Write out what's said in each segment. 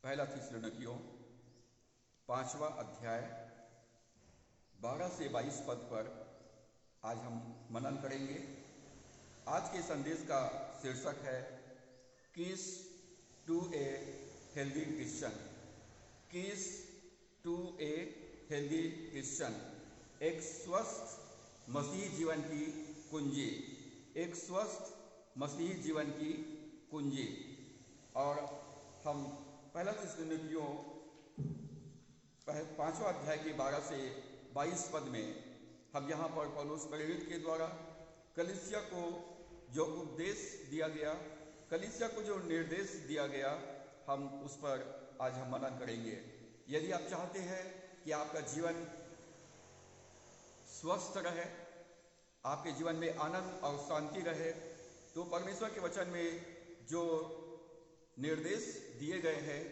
पहला थिस्सलुनीकियों 5वां अध्याय 12 से 22 पद पर आज हम मनन करेंगे। आज के संदेश का शीर्षक है keys to a healthy Christian. Keys to a healthy Christian, एक स्वस्थ मसीही जीवन की कुंजी। एक स्वस्थ मसीही जीवन की कुंजी। और हम पहला थिस्सलुनीकियों 5वां अध्याय के 12 से 22 पद में हम यहाँ पर पौलुस प्रेरित के द्वारा कलीसिया को जो उपदेश दिया गया, कलीसिया को जो निर्देश दिया गया, हम उस पर आज हम मनन करेंगे। यदि आप चाहते हैं कि आपका जीवन स्वस्थ रहे, आपके जीवन में आनंद और शांति रहे, तो परमेश्वर के वचन में जो निर्देश दिए गए हैं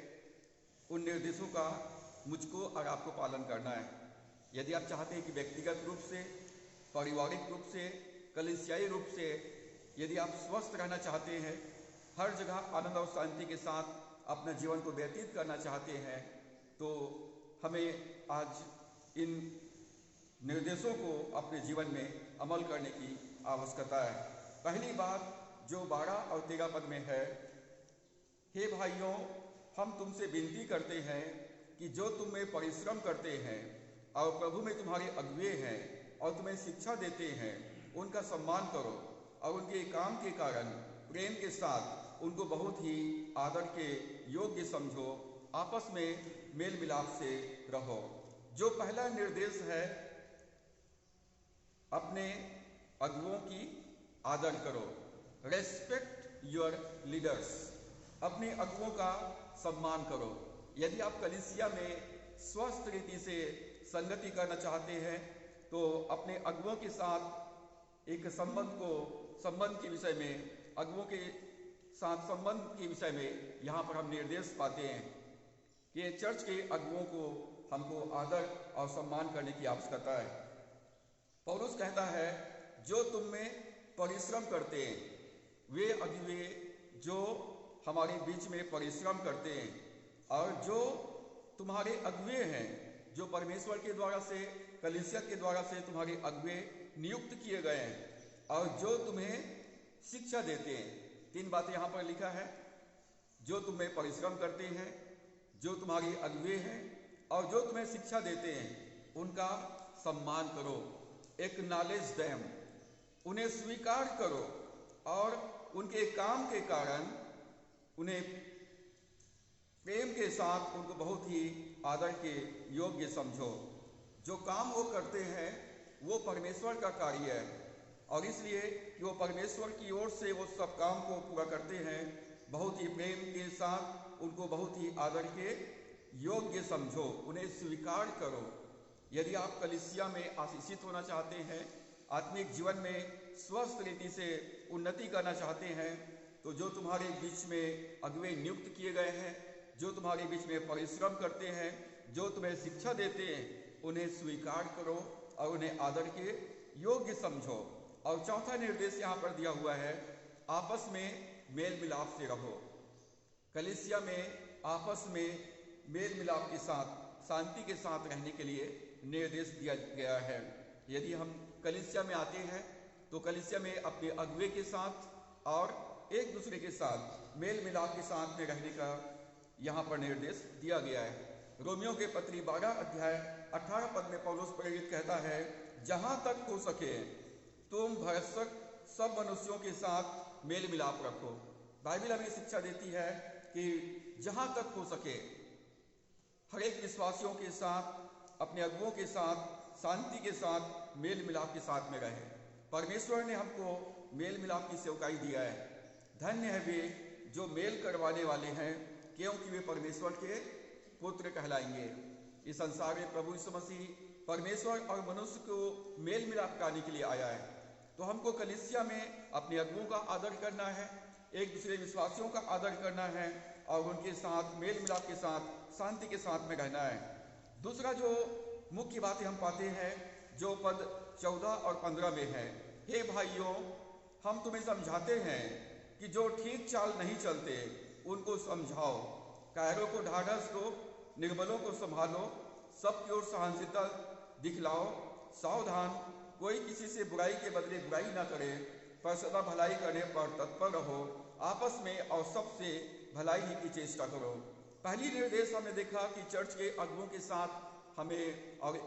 उन निर्देशों का मुझको और आपको पालन करना है। यदि आप चाहते हैं कि व्यक्तिगत रूप से, पारिवारिक रूप से, कलीसियाई रूप से यदि आप स्वस्थ रहना चाहते हैं, हर जगह आनंद और शांति के साथ अपना जीवन को व्यतीत करना चाहते हैं, तो हमें आज इन निर्देशों को अपने जीवन में अमल करने की आवश्यकता है। पहली बात जो 12 और 13 पद में है, हे भाइयों, हम तुमसे विनती करते हैं कि जो तुम में परिश्रम करते हैं और प्रभु में तुम्हारे अगुवे हैं और तुम्हें शिक्षा देते हैं, उनका सम्मान करो और उनके काम के कारण प्रेम के साथ उनको बहुत ही आदर के योग्य समझो। आपस में मेल मिलाप से रहो। जो पहला निर्देश है, अपने अगुवों की आदर करो। Respect your leaders. अपने अगुवों का सम्मान करो। यदि आप कलीसिया में स्वस्थ रीति से संगति करना चाहते हैं, तो अपने अगुवों के साथ एक संबंध के विषय में, अगुवों के साथ संबंध के विषय में यहाँ पर हम निर्देश पाते हैं कि चर्च के अगुवों को हमको आदर और सम्मान करने की आवश्यकता है। पौलुस कहता है, जो तुम में परिश्रम करते हैं, वे अगुवे जो हमारे बीच में परिश्रम करते हैं, और जो तुम्हारे अगुवे हैं, जो परमेश्वर के द्वारा से, कलीसिया के द्वारा से तुम्हारे अगुवे नियुक्त किए गए हैं, और जो तुम्हें शिक्षा देते हैं। 3 बातें यहाँ पर लिखा है, जो तुम में परिश्रम करते हैं, जो तुम्हारे अगुवे हैं, और जो तुम्हें शिक्षा देते हैं, उनका सम्मान करो। एक्नॉलेज देम, उन्हें स्वीकार करो और उनके काम के कारण उन्हें प्रेम के साथ उनको बहुत ही आदर के योग्य समझो। जो काम वो करते हैं वो परमेश्वर का कार्य है, और इसलिए कि वो परमेश्वर की ओर से वो सब काम को पूरा करते हैं, बहुत ही प्रेम के साथ उनको बहुत ही आदर के योग्य समझो, उन्हें स्वीकार करो। यदि आप कलीसिया में आशीषित होना चाहते हैं, आत्मिक जीवन में स्वस्थ रीति से उन्नति करना चाहते हैं, तो जो तुम्हारे बीच में अगुवे नियुक्त किए गए हैं, जो तुम्हारे बीच में परिश्रम करते हैं, जो तुम्हें शिक्षा देते हैं, उन्हें स्वीकार करो और उन्हें आदर के योग्य समझो। और चौथा निर्देश यहाँ पर दिया हुआ है, आपस में मेल मिलाप से रहो। कलीसिया में आपस में मेल मिलाप के साथ, शांति के साथ रहने के लिए निर्देश दिया गया है। यदि हम कलीसिया में आते हैं, तो कलीसिया में अपने अगुवे के साथ और एक दूसरे के साथ मेल मिलाप के साथ में रहने का यहाँ पर निर्देश दिया गया है। रोमियो के पत्री 12 अध्याय 18 पद में पौलुस प्रेरित कहता है, जहाँ तक हो सके तुम भरसक सब मनुष्यों के साथ मेल मिलाप रखो। बाइबल हमें शिक्षा देती है कि जहाँ तक हो सके हर एक विश्वासियों के साथ, अपने अगुवों के साथ शांति के साथ, मेल मिलाप के साथ में रहे। परमेश्वर ने हमको मेल मिलाप की सेवकाई दिया है। धन्य है वे जो मेल करवाने वाले हैं, क्योंकि वे परमेश्वर के पुत्र कहलाएंगे। इस संसार में प्रभु यीशु मसीह परमेश्वर और मनुष्य को मेल मिलाप करने के लिए आया है। तो हमको कलीसिया में अपने अगुवों का आदर करना है, एक दूसरे विश्वासियों का आदर करना है, और उनके साथ मेल मिलाप के साथ, शांति के साथ में रहना है। दूसरा जो मुख्य बातें हम पाते हैं, जो पद 14 और 15 में है, हे भाइयों, हम तुम्हें समझाते हैं कि जो ठीक चाल नहीं चलते उनको समझाओ। कायरों को ढाढ़स दो, निर्बलों को संभालो, सबकी ओर सहनशीलता दिखलाओ। सावधान, कोई किसी से बुराई के बदले बुराई ना करे, पर सदा भलाई करने पर तत्पर रहो। आपस में और सबसे भलाई ही की चेष्टा करो। पहली निर्देश हमने देखा कि चर्च के अगुओं के साथ हमें और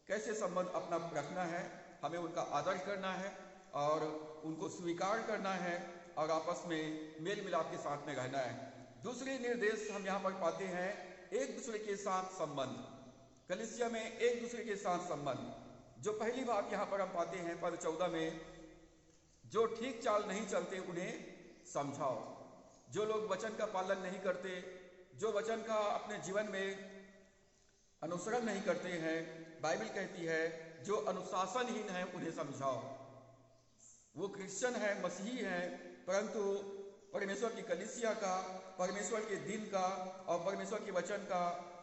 कैसे संबंध अपना रखना है, हमें उनका आदर करना है और उनको स्वीकार करना है और आपस में मेल मिलाप के साथ में रहना है। दूसरे निर्देश हम यहाँ पर पाते हैं एक दूसरे के साथ संबंध, कलीसिया में एक दूसरे के साथ संबंध। जो पहली बात यहाँ पर हम पाते हैं पद 14 में, जो ठीक चाल नहीं चलते उन्हें समझाओ। जो लोग वचन का पालन नहीं करते, जो वचन का अपने जीवन में अनुसरण नहीं करते हैं, बाइबल कहती है जो अनुशासनहीन है उन्हें समझाओ। वो क्रिश्चियन है, मसीही है, परंतु परमेश्वर की कलीसिया का, परमेश्वर के दिन का और परमेश्वर के वचन का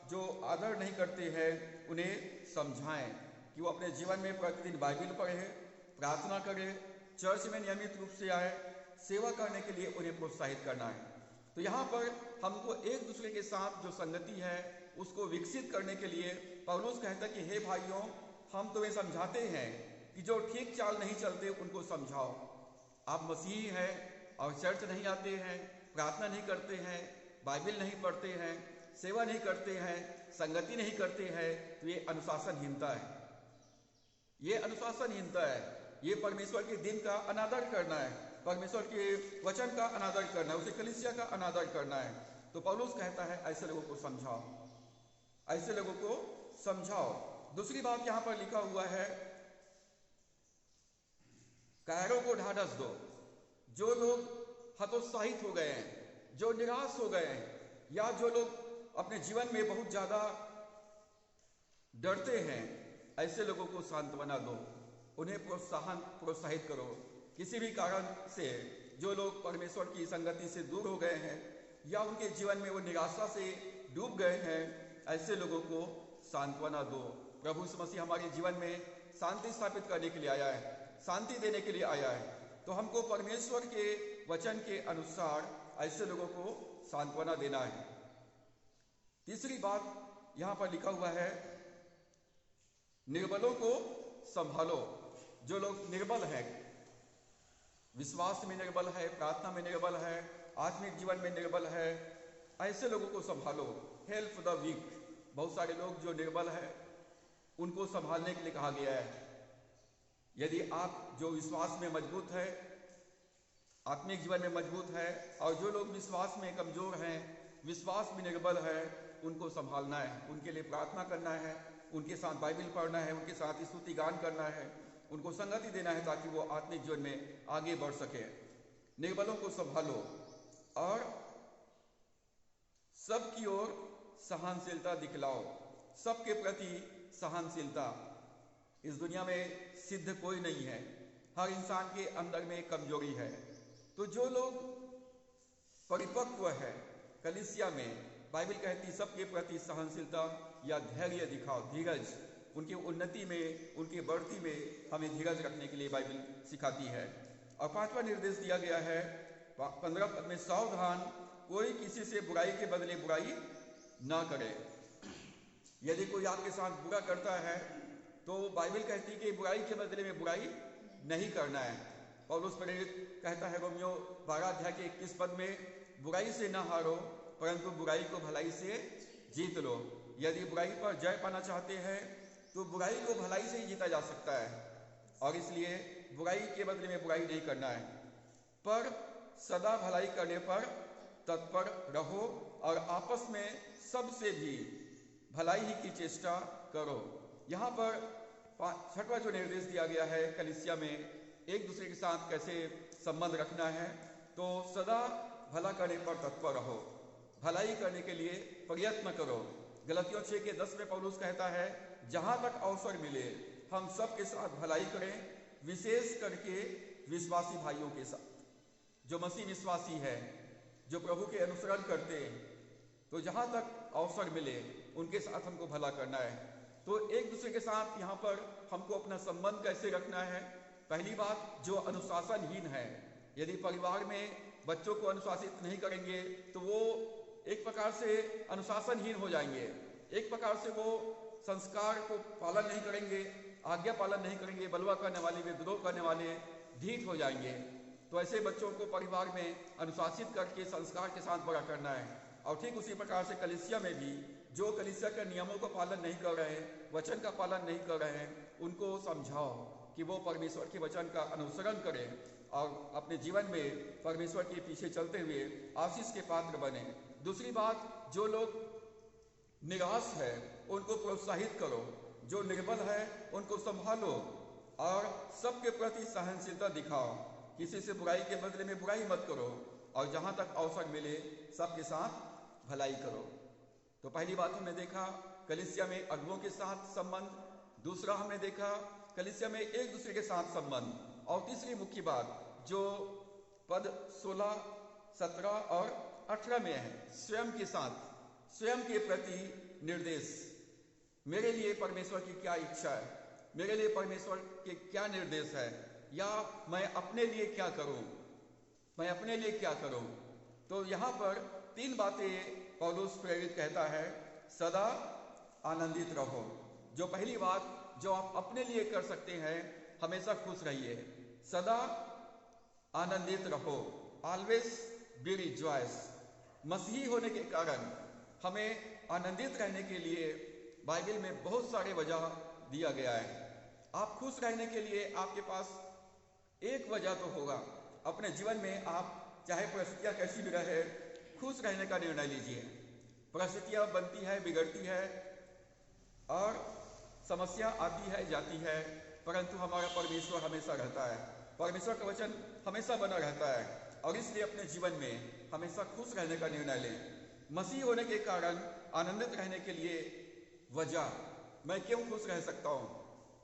जो आदर नहीं करते हैं उन्हें समझाएं कि वो अपने जीवन में प्रतिदिन बाइबल पढ़े, प्रार्थना करे, चर्च में नियमित रूप से आए, सेवा करने के लिए उन्हें प्रोत्साहित करना है। तो यहाँ पर हमको एक दूसरे के साथ जो संगति है उसको विकसित करने के लिए पौलुस कहता है कि हे भाइयों, हम तुम्हें समझाते हैं कि जो ठीक चाल नहीं चलते उनको समझाओ। आप मसीही हैं और चर्च नहीं आते हैं, प्रार्थना नहीं करते हैं, बाइबल नहीं पढ़ते हैं, सेवा नहीं करते हैं, संगति नहीं करते हैं, तो ये अनुशासनहीनता है। ये अनुशासनहीनता है, ये परमेश्वर के दिन का अनादर करना है, परमेश्वर के वचन का अनादर करना है, उसे कलीसिया का अनादर करना है। तो पौलुस कहता है ऐसे लोगों को समझाओ, ऐसे लोगों को समझाओ। दूसरी बात यहां पर लिखा हुआ है, कायरों को ढाढ़स दो। जो लोग हतोत्साहित हो गए हैं, जो निराश हो गए हैं, या जो लोग अपने जीवन में बहुत ज्यादा डरते हैं, ऐसे लोगों को सांत्वना दो, उन्हें प्रोत्साहित करो। किसी भी कारण से जो लोग परमेश्वर की संगति से दूर हो गए हैं या उनके जीवन में वो निराशा से डूब गए हैं, ऐसे लोगों को सांत्वना दो। प्रभु यीशु मसीह हमारे जीवन में शांति स्थापित करने के लिए आया है, शांति देने के लिए आया है। तो हमको परमेश्वर के वचन के अनुसार ऐसे लोगों को सांत्वना देना है। तीसरी बात यहां पर लिखा हुआ है, निर्बलों को संभालो। जो लोग निर्बल हैं, विश्वास में निर्बल है, प्रार्थना में निर्बल है, आत्मिक जीवन में निर्बल है, ऐसे लोगों को संभालो। Help the weak. बहुत सारे लोग जो निर्बल है उनको संभालने के लिए कहा गया है। यदि आप जो विश्वास में मजबूत है, आत्मिक जीवन में मजबूत है, और जो लोग विश्वास में कमजोर हैं, विश्वास में निर्बल है, उनको संभालना है, उनके लिए प्रार्थना करना है, उनके साथ बाइबल पढ़ना है, उनके साथ स्तुति गान करना है, उनको संगति देना है ताकि वो आत्मिक जीवन में आगे बढ़ सके। निर्बलों को संभालो और सबकी ओर सहनशीलता दिखलाओ। सबके प्रति सहनशीलता। इस दुनिया में सिद्ध कोई नहीं है, हर इंसान के अंदर में कमजोरी है। तो जो लोग परिपक्व है कलीसिया में, बाइबल कहती सबके प्रति सहनशीलता या धैर्य दिखाओ, धीरज। उनकी उन्नति में, उनकी बढ़ती में हमें धीरज रखने के लिए बाइबल सिखाती है। और पांचवा निर्देश दिया गया है 15 पद में, सावधान, कोई किसी से बुराई के बदले बुराई ना करे। यदि कोई आपके साथ बुरा करता है तो बाइबल कहती है कि बुराई के बदले में बुराई नहीं करना है। पौलुस प्रेरित कहता है रोमियो 12 अध्याय के 21 पद में, बुराई से ना हारो परंतु बुराई को भलाई से जीत लो। यदि बुराई पर जय पाना चाहते हैं तो बुराई को भलाई से ही जीता जा सकता है, और इसलिए बुराई के बदले में बुराई नहीं करना है, पर सदा भलाई करने पर तत्पर रहो और आपस में सबसे भी भलाई ही की चेष्टा करो। यहाँ पर छठवां जो निर्देश दिया गया है कलीसिया में एक दूसरे के साथ कैसे संबंध रखना है, तो सदा भला करने पर तत्पर रहो, भलाई करने के लिए प्रयत्न करो। गलतियों 6 के 10 में पौलुस कहता है, जहां तक अवसर मिले हम सब के साथ भलाई करें, विशेष करके विश्वासी भाइयों के साथ। जो मसीह विश्वासी है, जो प्रभु के अनुसरण करते हैं, तो जहां तक अवसर मिले उनके साथ हमको भला करना है। तो एक दूसरे के साथ यहाँ पर हमको अपना संबंध कैसे रखना है। पहली बात, जो अनुशासनहीन है, यदि परिवार में बच्चों को अनुशासित नहीं करेंगे तो वो एक प्रकार से अनुशासनहीन हो जाएंगे, एक प्रकार से वो संस्कार को पालन नहीं करेंगे, आज्ञा पालन नहीं करेंगे, बलवा करने वाले, विद्रोह करने वाले ढीठ हो जाएंगे। तो ऐसे बच्चों को परिवार में अनुशासित करके संस्कार के साथ बड़ा करना है। और ठीक उसी प्रकार से कलीसिया में भी जो कलीसिया के नियमों का पालन नहीं कर रहे हैं, वचन का पालन नहीं कर रहे हैं, उनको समझाओ कि वो परमेश्वर के वचन का अनुसरण करें और अपने जीवन में परमेश्वर के पीछे चलते हुए आशीष के पात्र बने। दूसरी बात, जो लोग निराश है उनको प्रोत्साहित करो, जो निर्बल है उनको संभालो और सबके प्रति सहनशीलता दिखाओ। किसी से बुराई के बदले में बुराई मत करो और जहां तक अवसर मिले सबके साथ भलाई करो। तो पहली बात हमने देखा कलीसिया में अगुओं के साथ संबंध, दूसरा हमने देखा कलीसिया में एक दूसरे के साथ संबंध, और तीसरी मुख्य बात जो पद 16, 17 और 18 में है, स्वयं के साथ, स्वयं के प्रति निर्देश। मेरे लिए परमेश्वर की क्या इच्छा है, मेरे लिए परमेश्वर के क्या निर्देश है, या मैं अपने लिए क्या करूं, मैं अपने लिए क्या करूं। तो यहां पर 3 बातें पौलुस प्रेरित कहता है, सदा आनंदित रहो। जो पहली बात जो आप अपने लिए कर सकते हैं, हमेशा खुश रहिए, सदा आनंदित रहो, ऑलवेज बी रिजॉयस। मसीही होने के कारण हमें आनंदित रहने के लिए बाइबल में बहुत सारे वजह दिया गया है। आप खुश रहने के लिए आपके पास एक वजह तो होगा। अपने जीवन में आप चाहे परिस्थितियां कैसी भी रहे, खुश रहने का निर्णय लीजिए। परिस्थितियां बनती है, बिगड़ती है और समस्या आती है, जाती है, परंतु हमारा परमेश्वर हमेशा रहता है, परमेश्वर का वचन हमेशा बना रहता है, और इसलिए अपने जीवन में हमेशा खुश रहने का निर्णय लें। मसीह होने के कारण आनंदित रहने के लिए वजह, मैं क्यों खुश रह सकता हूँ,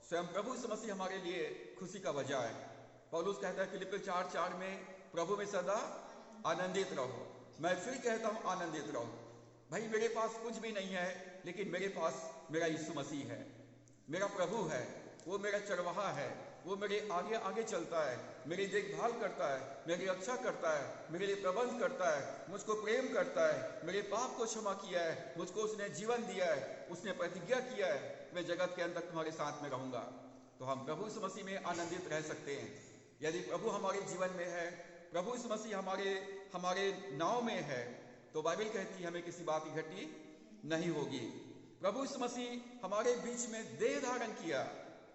स्वयं प्रभु यीशु मसीह हमारे लिए खुशी का वजह है। पौलुस कहता है फिलिप्पियों 4:4 में, प्रभु में सदा आनंदित रहो। मैं फिर कहता हूँ आनंदित रहो। भाई मेरे पास कुछ भी नहीं है, लेकिन मेरे पास मेरा यीशु मसीह है, मेरा प्रभु है, वो मेरा चरवाहा है, वो मेरे आगे आगे चलता है, मेरी देखभाल करता है, मेरी रक्षा करता है, मेरे लिए प्रबंध करता है, मुझको प्रेम करता है, मेरे पाप को क्षमा किया है, मुझको उसने जीवन दिया है, उसने प्रतिज्ञा किया है, मैं जगत के अंत तक तुम्हारे साथ में रहूंगा। तो हम प्रभु यीशु मसीह में आनंदित रह सकते हैं। यदि प्रभु हमारे जीवन में है, प्रभु यीशु मसीह हमारे नाव में है, तो बाइबल कहती है हमें किसी बात की घटी नहीं होगी। प्रभु यीशु मसीह हमारे बीच में देह धारण किया।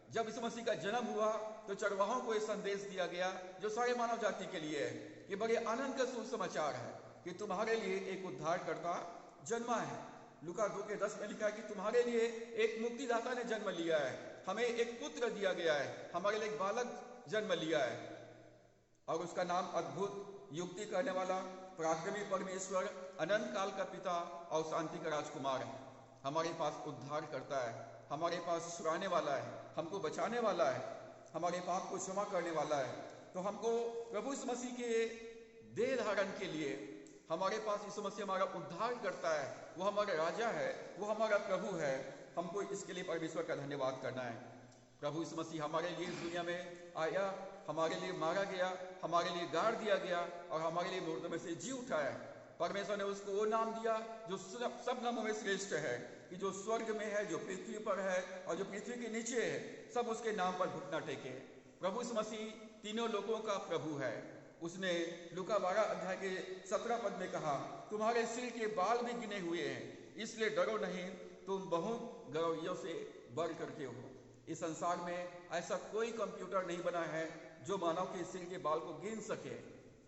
जब यीशु मसीह का जन्म हुआ तो चरवाहों को यह संदेश दिया गया जो सारे मानव जाति के लिए है, कि बड़े आनंद का सुसमाचार है कि तुम्हारे लिए एक उद्धारकर्ता जन्मा है। लूका 2:10 में लिखा है कि तुम्हारे लिए एक मुक्तिदाता ने जन्म लिया है, हमें एक पुत्र दिया गया है, हमारे लिए एक बालक जन्म लिया है, और उसका नाम अद्भुत, युक्ति करने वाला, पराक्रमी परमेश्वर, अनंत काल का पिता और शांति का राजकुमार है। हमारे पास उद्धार करता है, हमारे पास छुड़ाने वाला है, हमको बचाने वाला है, हमारे पाप को क्षमा करने वाला है। तो हमको प्रभु यीशु मसीह के देह धारण के लिए हमारे पास यीशु मसीह हमारा उद्धार करता है, वो हमारा राजा है, वो हमारा प्रभु है। हमको इसके लिए परमेश्वर का धन्यवाद करना है। प्रभु यीशु मसीह हमारे लिए इस दुनिया में आया, हमारे लिए मारा गया, हमारे लिए गाड़ दिया गया और हमारे लिए मुर्दों में से जी उठाया। परमेश्वर ने उसको वो नाम दिया जो सब नामों में श्रेष्ठ है, कि जो स्वर्ग में है, जो पृथ्वी पर है और जो पृथ्वी के नीचे है, सब उसके नाम पर घुटना टेके। प्रभु यीशु मसीह तीनों लोगों का प्रभु है। उसने लूका 12 के 17 पद में कहा, तुम्हारे सिर के बाल भी गिने हुए हैं, इसलिए डरो नहीं, तुम बहुत गौरवियों से बढ़ करके हो। इस संसार में ऐसा कोई कंप्यूटर नहीं बना है जो मानव के सिर के बाल को गिन सके,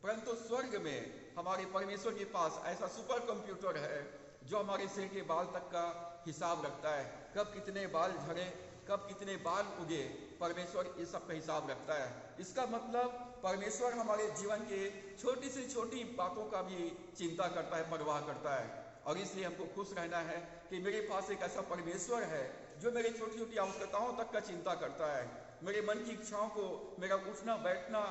परंतु स्वर्ग में हमारे परमेश्वर के पास ऐसा सुपर कंप्यूटर है जो हमारे सिर के बाल तक का हिसाब रखता है। कब कितने बाल झड़े, कब कितने बाल उगे, परमेश्वर इस सब का हिसाब रखता है। इसका मतलब परमेश्वर हमारे जीवन के छोटी से छोटी बातों का भी चिंता करता है, परवाह करता है। और इसलिए हमको खुश रहना है कि मेरे पास एक ऐसा परमेश्वर है जो मेरी छोटी छोटी आवश्यकताओं तक का चिंता करता है। मेरे मन की इच्छाओं को, मेरा उठना बैठना,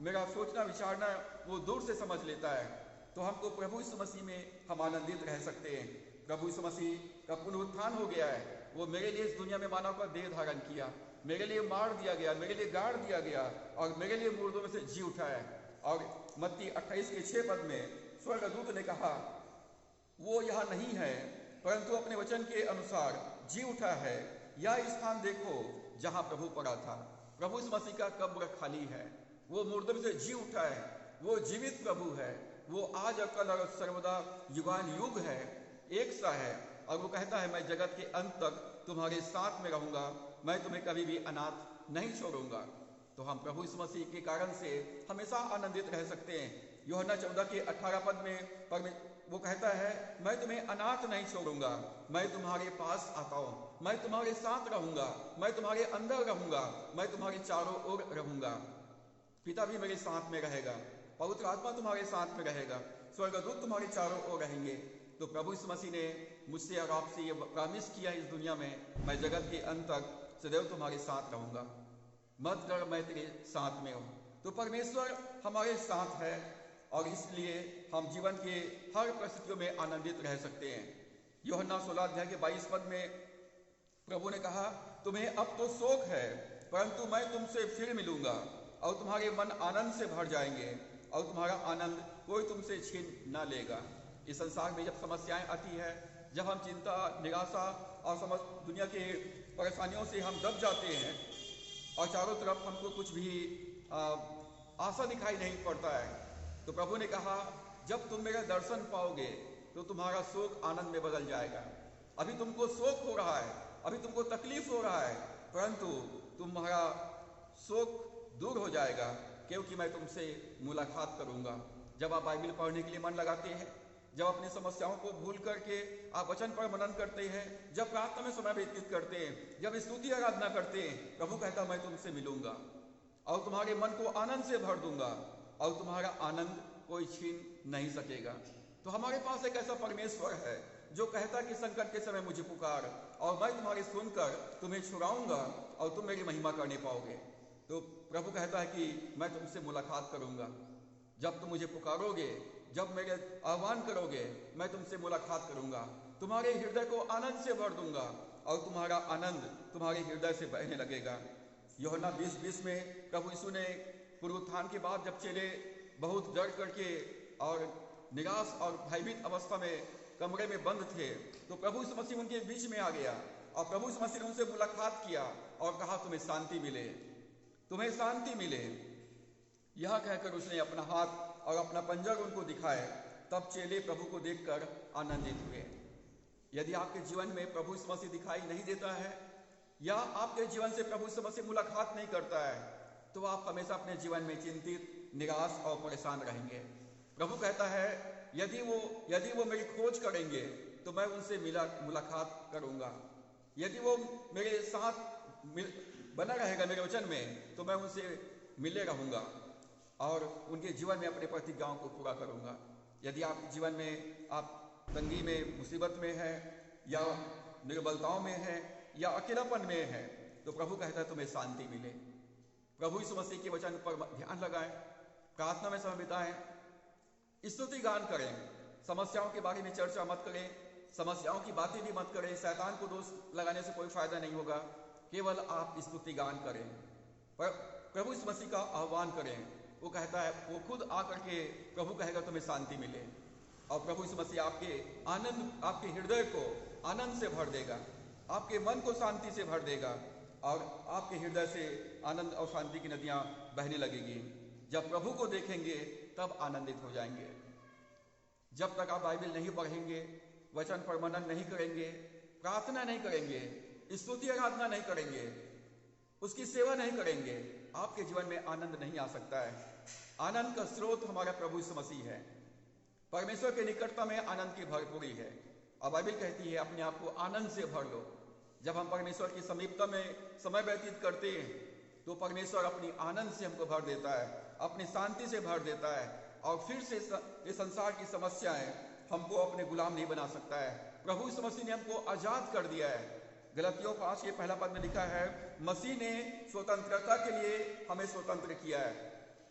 मेरा सोचना विचारना, वो दूर से समझ लेता है। तो हमको प्रभु यीशु मसीह में हम आनंदित रह सकते हैं। प्रभु यीशु मसीह का पुनरुत्थान हो गया है, वो मेरे लिए इस दुनिया में मानव का देह धारण किया, मेरे लिए मार दिया गया, मेरे लिए गाड़ दिया गया और मेरे लिए मुर्दों में से जी उठा है। और मत्ती 28 के 6 पद में स्वर्गदूत ने कहा यहाँ नहीं है परंतु अपने वचन के अनुसार जी उठा है। यह स्थान देखो जहाँ प्रभु पड़ा था। प्रभु इस मसीह का कब्र खाली है, वो मुर्दों में से जी उठा है, वो जीवित प्रभु है, वो आज और कल और सर्वदा युगान युग है, एक सा है। और वो कहता है मैं जगत के अंत तक तुम्हारे साथ में रहूंगा, मैं तुम्हें कभी भी अनाथ नहीं छोड़ूंगा। तो हम प्रभु इस मसीह के कारण से हमेशा आनंदित रह सकते हैं। यूहन्ना 14 के 18 पद में वो कहता है मैं तुम्हें अनाथ नहीं छोड़ूंगा, मैं तुम्हारे पास आता हूँ, मैं तुम्हारे साथ रहूंगा, मैं तुम्हारे अंदर रहूंगा, मैं तुम्हारे चारों ओर रहूंगा। पिता भी मेरे साथ में रहेगा, पवित्र आत्मा तुम्हारे साथ में रहेगा, स्वर्गदूत तुम्हारे चारों ओर रहेंगे। तो प्रभु इस मसीह ने मुझसे और आपसे ये प्रॉमिस किया इस दुनिया में, मैं जगत के अंत तक सदैव तुम्हारे साथ रहूंगा, मत डर मैं तेरे साथ में हूँ। तो परमेश्वर हमारे साथ है और इसलिए हम जीवन के हर परिस्थितियों में आनंदित रह सकते हैं। यूहन्ना 16 अध्याय के 22 पद में प्रभु ने कहा तुम्हें अब तो शोक है परंतु मैं तुमसे फिर मिलूंगा और तुम्हारे मन आनंद से भर जाएंगे और तुम्हारा आनंद कोई तुमसे छीन न लेगा। इस संसार में जब समस्याएं आती है, जब हम चिंता, निराशा और दुनिया के परेशानियों से हम दब जाते हैं और चारों तरफ हमको कुछ भी आशा दिखाई नहीं पड़ता है, तो प्रभु ने कहा जब तुम मेरा दर्शन पाओगे तो तुम्हारा शोक आनंद में बदल जाएगा। अभी तुमको शोक हो रहा है, अभी तुमको तकलीफ हो रहा है, परंतु तुम्हारा शोक दूर हो जाएगा क्योंकि मैं तुमसे मुलाकात करूंगा। जब आप बाइबल पढ़ने के लिए मन लगाते हैं, जब अपनी समस्याओं को भूल करके आप वचन पर मनन करते हैं, जब प्रार्थना में समय व्यतीत करते हैं, जब स्तुति आराधना करते हैं, प्रभु कहता मैं तुमसे मिलूंगा और तुम्हारे मन को आनंद से भर दूंगा और तुम्हारा आनंद कोई छीन नहीं सकेगा। तो हमारे पास एक ऐसा परमेश्वर है जो कहता कि संकट के समय मुझे पुकार और मैं तुम्हारी सुनकर तुम्हें छुड़ाऊंगा और तुम मेरी महिमा करने पाओगे। तो प्रभु कहता है कि मैं तुमसे मुलाकात करूंगा, जब तुम मुझे पुकारोगे, जब मेरे आह्वान करोगे, मैं तुमसे मुलाकात करूंगा, तुम्हारे हृदय को आनंद से भर दूंगा और तुम्हारा आनंद तुम्हारे हृदय से बहने लगेगा। यूहन्ना 20:20 में प्रभु यीशु ने पुनरुत्थान के बाद जब चेले बहुत डर करके और निराश और भयभीत अवस्था में कमरे में बंद थे, तो प्रभु यीशु मसीह उनके बीच में आ गया और प्रभु यीशु मसीह ने उनसे मुलाकात किया और कहा तुम्हें शांति मिले, तुम्हें शांति मिले। यह कहकर उसने अपना हाथ और अपना पंजर उनको दिखाए। तब चेले प्रभु को देखकर आनंदित हुए। यदि आपके जीवन में प्रभु यीशु मसीह दिखाई नहीं देता है या आपके जीवन से प्रभु यीशु मसीह मुलाकात नहीं करता है, तो आप हमेशा अपने जीवन में चिंतित, निराश और परेशान रहेंगे। प्रभु कहता है यदि वो मेरी खोज करेंगे तो मैं उनसे मुलाकात करूंगा। यदि वो मेरे साथ बना रहेगा मेरे वचन में, तो मैं उनसे मिले रहूंगा और उनके जीवन में अपने प्रतिज्ञाओं को पूरा करूंगा। यदि आप जीवन में आप तंगी में, मुसीबत में है या निर्बलताओं में है या अकेलापन में है, तो प्रभु कहता है तुम्हें शांति मिले। प्रभु यीशु मसीह के वचन पर ध्यान लगाएं, प्रार्थना में समय बिताएं, स्तुति गान करें, समस्याओं के बारे में चर्चा मत करें, समस्याओं की बातें भी मत करें। शैतान को दोष लगाने से कोई फायदा नहीं होगा, केवल आप स्तुति गान करें, पर प्रभु यीशु मसीह का आह्वान करें। वो कहता है, वो खुद आकर के प्रभु कहेगा तुम्हें शांति मिले और प्रभु यीशु मसीह आपके हृदय को आनंद से भर देगा, आपके मन को शांति से भर देगा और आपके हृदय से आनंद और शांति की नदियां बहने लगेगी। जब प्रभु को देखेंगे तब आनंदित हो जाएंगे। जब तक आप बाइबल नहीं पढ़ेंगे, वचन पर मनन नहीं करेंगे, प्रार्थना नहीं करेंगे, स्तुति आराधना नहीं करेंगे, उसकी सेवा नहीं करेंगे, आपके जीवन में आनंद नहीं आ सकता है। आनंद का स्रोत हमारा प्रभु यीशु मसीह है। परमेश्वर के निकटता में आनंद की भरपूरी है और बाइबल कहती है अपने आप को आनंद से भर लो। जब हम परमेश्वर की समीपता में समय व्यतीत करते हैं तो परमेश्वर अपनी आनंद से हमको भर देता है, अपनी शांति से भर देता है और फिर से ये संसार की समस्याएं हमको अपने गुलाम नहीं बना सकता है। प्रभु यीशु मसीह ने हमको आजाद कर दिया है। गलतियों 5 के पहला पद में लिखा है, मसीह ने स्वतंत्रता के लिए हमें स्वतंत्र किया है।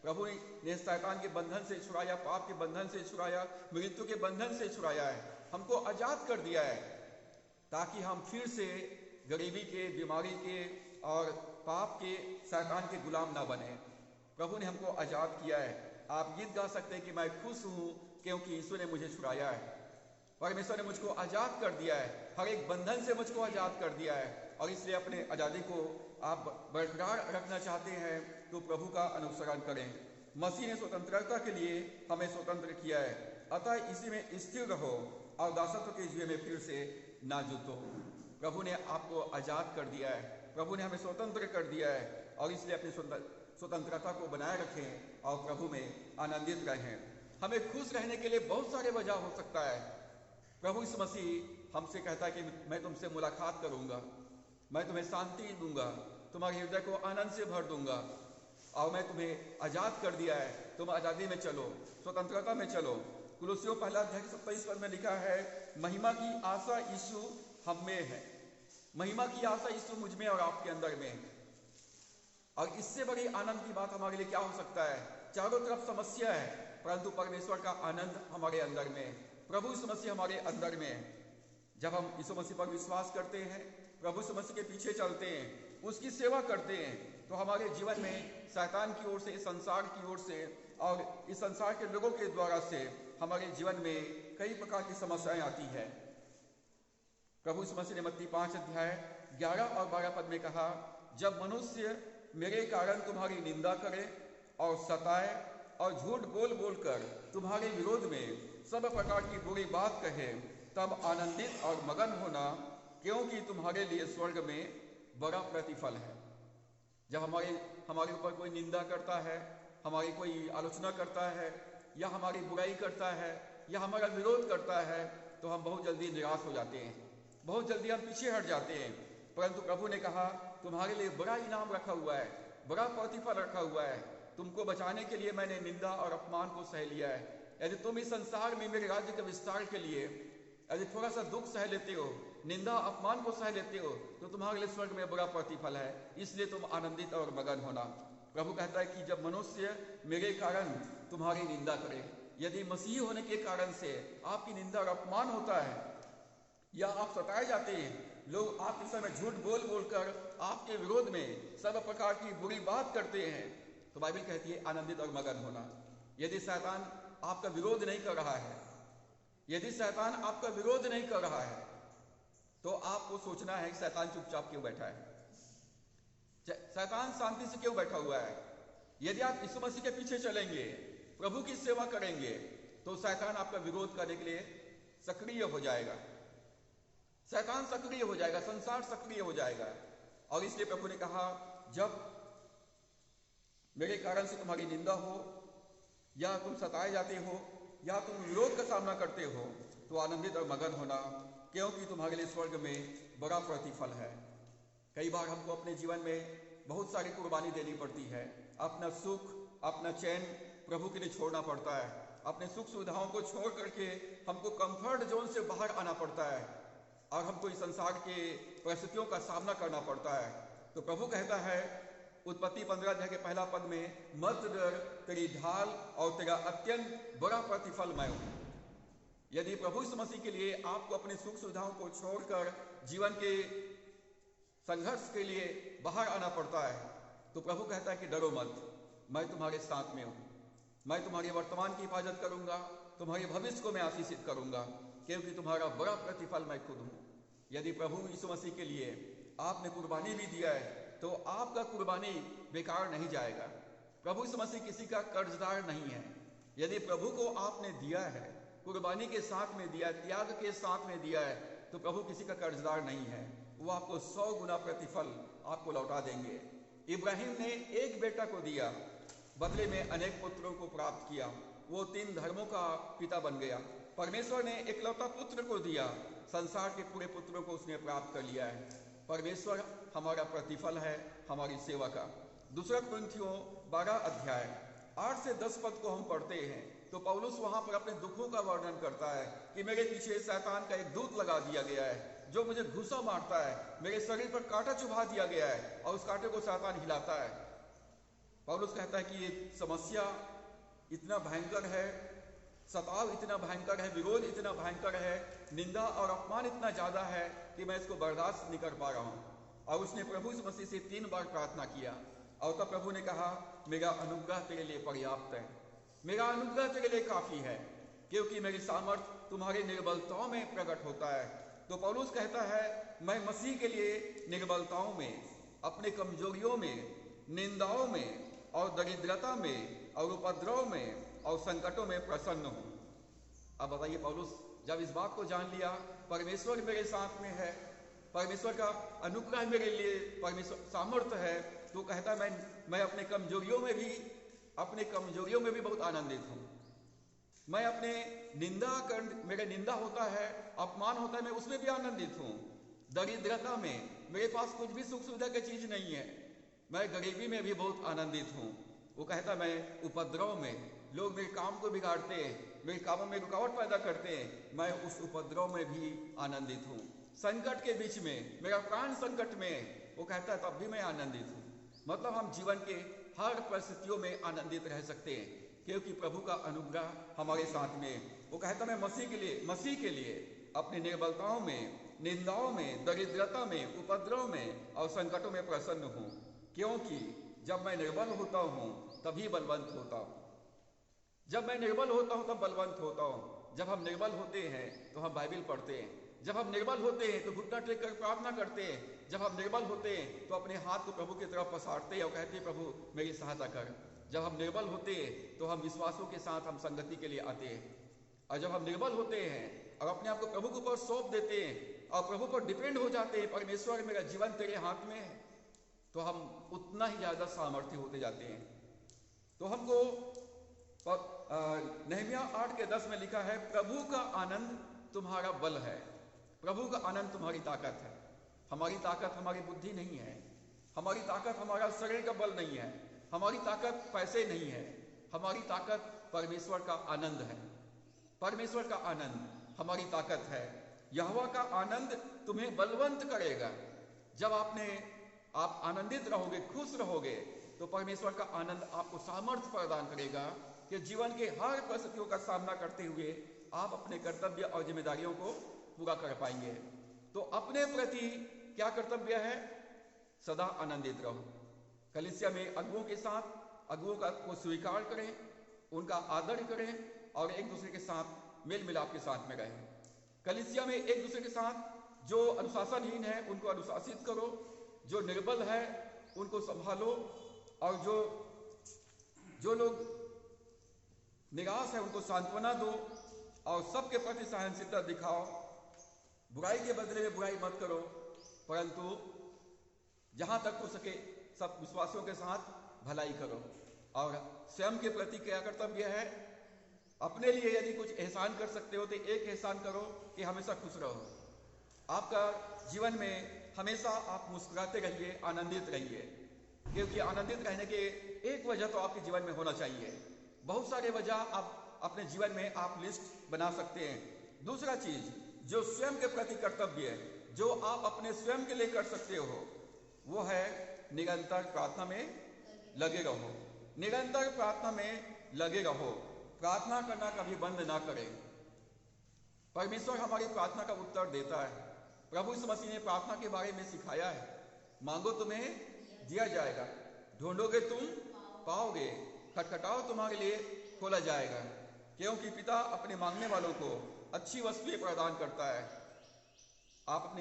प्रभु ने शैतान के बंधन से छुड़ाया, पाप के बंधन से छुड़ाया, मृत्यु के बंधन से छुड़ाया है, हमको आजाद कर दिया है ताकि हम फिर से गरीबी के, बीमारी के और पाप के, शैतान के गुलाम ना बने। प्रभु ने हमको आजाद किया है। आप गीत गा सकते हैं कि मैं खुश हूं क्योंकि यीशु ने मुझे छुड़ाया है। परमेश्वर ने मुझको आजाद कर दिया है, हर एक बंधन से मुझको आजाद कर दिया है, और इसलिए अपने आजादी को आप बरकरार रखना चाहते हैं तो प्रभु का अनुसरण करें। मसीह ने स्वतंत्रता के लिए हमें स्वतंत्र किया है, अतः इसी में स्थिर रहो और दासत्व के जुए में फिर से ना जुटो। प्रभु ने आपको आजाद कर दिया है, प्रभु ने हमें स्वतंत्र कर दिया है, और इसलिए अपनी स्वतंत्रता को बनाए रखें और प्रभु में आनंदित रहें। हमें खुश रहने के लिए बहुत सारे वजह हो सकता है। प्रभु यीशु मसीह हमसे कहता है कि मैं तुमसे मुलाकात करूंगा, मैं तुम्हें शांति दूंगा, तुम्हारे हृदय को आनंद से भर दूंगा, और मैं तुम्हें आजाद कर दिया है, तुम आजादी में चलो, स्वतंत्रता में चलो। कुलुस्सियों 1:27 में लिखा है, महिमा की आशा यीशु हम में है, महिमा की आशा यीशु मुझ में और आपके अंदर में। और इससे बड़ी आनंद की बात हमारे लिए क्या हो सकता है? चारों तरफ समस्या है, परंतु परमेश्वर का आनंद हमारे अंदर में, प्रभु यीशु मसीह हमारे अंदर में। जब हम यीशु मसीह पर विश्वास करते हैं, प्रभु यीशु मसीह के पीछे चलते हैं, उसकी सेवा करते हैं, तो हमारे जीवन में शैतान की ओर से, इस संसार की ओर से और इस संसार के लोगों के द्वारा से हमारे जीवन में कई प्रकार की समस्याएं आती है। प्रभु यीशु मसीह ने मत्ती 5:11 और 12 पद में कहा, जब मनुष्य मेरे कारण तुम्हारी निंदा करे और सताए और झूठ बोल बोल कर तुम्हारे विरोध में सब प्रकार की बुरी बात कहे, तब आनंदित और मगन होना, क्योंकि तुम्हारे लिए स्वर्ग में बड़ा प्रतिफल है। जब हमारे ऊपर कोई निंदा करता है, हमारी कोई आलोचना करता है, या हमारी बुराई करता है, या हमारा विरोध करता है, तो हम बहुत जल्दी निराश हो जाते हैं, बहुत जल्दी हम पीछे हट जाते हैं। परंतु प्रभु ने कहा, तुम्हारे लिए बड़ा इनाम रखा हुआ है, बड़ा प्रतिफल रखा हुआ है। तुमको बचाने के लिए मैंने निंदा और अपमान को सह लिया है। यदि तुम इस संसार में मेरे राज्य के विस्तार के लिए यदि थोड़ा सा दुख सह लेते हो, निंदा अपमान को सह लेते हो, तो तुम्हारे लिए स्वर्ग में बड़ा प्रतिफल है, इसलिए तुम आनंदित और मगन होना। प्रभु कहता है कि जब मनुष्य मेरे कारण तुम्हारी निंदा करे, यदि मसीह होने के कारण से आपकी निंदा और अपमान होता है, या आप सताए जाते हैं, लोग आपके समय झूठ बोल बोलकर आपके विरोध में सब प्रकार की बुरी बात करते हैं, तो बाइबल कहती है आनंदित और मगन होना। यदि शैतान आपका विरोध नहीं कर रहा है, यदि शैतान आपका विरोध नहीं कर रहा है, तो आपको सोचना है कि शैतान चुपचाप क्यों बैठा है, शैतान शांति से क्यों बैठा हुआ है। यदि आप यीशु मसीह के पीछे चलेंगे, प्रभु की सेवा करेंगे, तो शैतान आपका विरोध करने के लिए सक्रिय हो जाएगा, शैतान सक्रिय हो जाएगा, संसार सक्रिय हो जाएगा। और इसलिए प्रभु ने कहा, जब मेरे कारण से तुम्हारी निंदा हो, या तुम सताए जाते हो, या तुम विरोध का सामना करते हो, तो आनंदित और मगन होना, क्योंकि तुम्हारे लिए स्वर्ग में बड़ा प्रतिफल है। कई बार हमको अपने जीवन में बहुत सारी कुर्बानी देनी पड़ती है, अपना सुख, अपना चैन प्रभु के लिए छोड़ना पड़ता है, अपने सुख सुविधाओं को छोड़ करके हमको कंफर्ट जोन से बाहर आना पड़ता है, और हमको इस संसार के परिस्थितियों का सामना करना पड़ता है। तो प्रभु कहता है उत्पत्ति 15 के 1 पद में, मत डर, तेरी ढाल और तेरा अत्यंत बड़ा प्रतिफल मैं हूं। यदि प्रभु यीशु मसीह के लिए आपको अपने सुख सुविधाओं को छोड़कर जीवन के संघर्ष के लिए बाहर आना पड़ता है, तो प्रभु कहता है कि डरो मत, मैं तुम्हारे साथ में हूं, मैं तुम्हारे वर्तमान की हिफाजत करूंगा, तुम्हारे भविष्य को मैं आशीषित करूंगा, क्योंकि तुम्हारा बड़ा प्रतिफल मैं खुद हूं। यदि प्रभु यीशु मसीह के लिए आपने कुर्बानी भी दिया है, तो आपका कुर्बानी बेकार नहीं जाएगा। प्रभु यीशु मसीह किसी का कर्जदार नहीं है। यदि प्रभु को आपने दिया है, कुर्बानी के साथ में दिया है, त्याग के साथ में दिया है, तो प्रभु किसी का कर्जदार नहीं है, वो आपको 100 गुना प्रतिफल आपको लौटा देंगे। इब्राहिम ने एक बेटा को दिया, बदले में अनेक पुत्रों को प्राप्त किया, वो 3 धर्मों का पिता बन गया। परमेश्वर ने एकलौता पुत्र को दिया, संसार के पूरे पुत्रों को उसने प्राप्त कर लिया है। परमेश्वर हमारा प्रतिफल है हमारी सेवा का। दूसरा कुरिन्थियों 12 8 से 10 पद को हम पढ़ते हैं, तो पौलुस वहां पर अपने दुखों का वर्णन करता है कि मेरे पीछे शैतान का एक दूत लगा दिया गया है, जो मुझे घुसा मारता है, मेरे शरीर पर कांटा चुभा दिया गया है, और उस कांटे को शैतान हिलाता है। पौलुस कहता है कि ये समस्या इतना भयंकर है, सताव इतना भयंकर है, विरोध इतना भयंकर है, निंदा और अपमान इतना ज्यादा है कि मैं इसको बर्दाश्त नहीं कर पा रहा हूं। और उसने प्रभु यीशु मसीह से 3 बार प्रार्थना किया, और तब प्रभु ने कहा, मेरा अनुग्रह तेरे लिए पर्याप्त है, मेरा अनुग्रह तेरे लिए काफी है, क्योंकि मेरी सामर्थ तुम्हारी निर्बलताओं में प्रकट होता है। तो पौलुस कहता है, मैं मसीह के लिए निर्बलताओं में, अपने कमजोरियों में, निंदाओं में और दरिद्रता में और उपद्रव में और संकटों में प्रसन्न हूँ। अब बताइए, पौलुस जब इस बात को जान लिया, परमेश्वर मेरे साथ में है, परमेश्वर का अनुग्रह मेरे लिए, परमेश्वर सामर्थ्य है, तो कहता है मैं अपने कमजोरियों में भी बहुत आनंदित हूँ। मैं अपने मेरे निंदा होता है, अपमान होता है, मैं उसमें भी आनंदित हूँ। दरिद्रता में, मेरे पास कुछ भी सुख सुविधा की चीज नहीं है, मैं गरीबी में भी बहुत आनंदित हूँ। वो कहता, मैं उपद्रव में, लोग मेरे काम को बिगाड़ते हैं, मेरे कामों में रुकावट पैदा करते हैं, मैं उस उपद्रव में भी आनंदित हूँ। संकट के बीच में, मेरा प्राण संकट में, वो कहता है तब भी मैं आनंदित हूँ। मतलब हम जीवन के हर परिस्थितियों में आनंदित रह सकते हैं, क्योंकि प्रभु का अनुग्रह हमारे साथ में। वो कहता, मैं मसीह के लिए अपनी निर्बलताओं में, निंदाओं में, दरिद्रता में, उपद्रव में और संकटों में प्रसन्न हूँ, क्योंकि जब मैं निर्बल होता हूँ तभी बलवंत होता हूँ। जब मैं निर्बल होता हूँ तब बलवंत होता हूँ। जब हम निर्बल होते हैं तो हम बाइबल पढ़ते हैं, जब हम निर्बल होते हैं तो घुटना टेक कर प्रार्थना करते हैं, जब हम निर्बल होते हैं तो अपने हाथ को प्रभु की तरफ पसारते हैं और कहते हैं, प्रभु मेरी सहायता कर। जब हम निर्बल होते हैं तो हम विश्वासों के साथ हम संगति के लिए आते हैं, और जब हम निर्बल होते हैं और अपने आप को प्रभु के ऊपर सौंप देते हैं और प्रभु पर डिपेंड हो जाते हैं, परमेश्वर मेरा जीवन तेरे हाथ में है, तो हम उतना ही ज्यादा सामर्थ्य होते जाते हैं। तो हमको नहमिया 8:10 में लिखा है, प्रभु का आनंद तुम्हारा बल है। प्रभु का आनंद तुम्हारी ताकत है। हमारी ताकत हमारी बुद्धि नहीं है, हमारी ताकत हमारा शरीर का बल नहीं है, हमारी ताकत पैसे नहीं है, हमारी ताकत परमेश्वर का आनंद है। परमेश्वर का आनंद हमारी ताकत है। यहोवा का आनंद तुम्हें बलवंत करेगा। जब आप आनंदित रहोगे, खुश रहोगे, तो परमेश्वर का आनंद आपको सामर्थ्य प्रदान करेगा कि जीवन के हर परिस्थितियों का सामना करते हुए आप अपने कर्तव्य और जिम्मेदारियों को पूरा कर पाएंगे। तो अपने प्रति क्या कर्तव्य है? सदा आनंदित रहो। कलीसिया में अगुओं के साथ अगुओं को स्वीकार करें, उनका आदर करें और एक दूसरे के साथ मेल मिलाप के साथ में रहें। कलीसिया में एक दूसरे के साथ जो अनुशासनहीन है उनको अनुशासित करो, जो निर्बल है उनको संभालो, और जो लोग निराश है उनको सांत्वना दो, और सबके प्रति सहनशीलता दिखाओ। बुराई के बदले में बुराई मत करो, परंतु जहां तक हो सके सब विश्वासियों के साथ भलाई करो। और स्वयं के प्रति क्या कर्तव्य है? अपने लिए यदि कुछ एहसान कर सकते हो तो एक एहसान करो कि हमेशा खुश रहो। आपका जीवन में हमेशा आप मुस्कुराते रहिए, आनंदित रहिए, क्योंकि आनंदित रहने के एक वजह तो आपके जीवन में होना चाहिए। बहुत सारे वजह आप अपने जीवन में आप लिस्ट बना सकते हैं। दूसरा चीज, जो स्वयं के प्रति कर्तव्य है, जो आप अपने स्वयं के लिए कर सकते हो, वो है निरंतर प्रार्थना में लगे रहो। निरंतर प्रार्थना में लगे रहो। प्रार्थना करना कभी बंद ना करें। परमेश्वर हमारी प्रार्थना का उत्तर देता है। प्रभु यीशु मसीह ने प्रार्थना के बारे में सिखाया है, मांगो तुम्हें दिया जाएगा, ढूंढोगे तुम पाओगे, खटखटाओ तुम्हारे लिए खोला जाएगा। क्योंकि पिता अपने मांगने वालों को अच्छी वस्तुएं प्रदान करता है। आप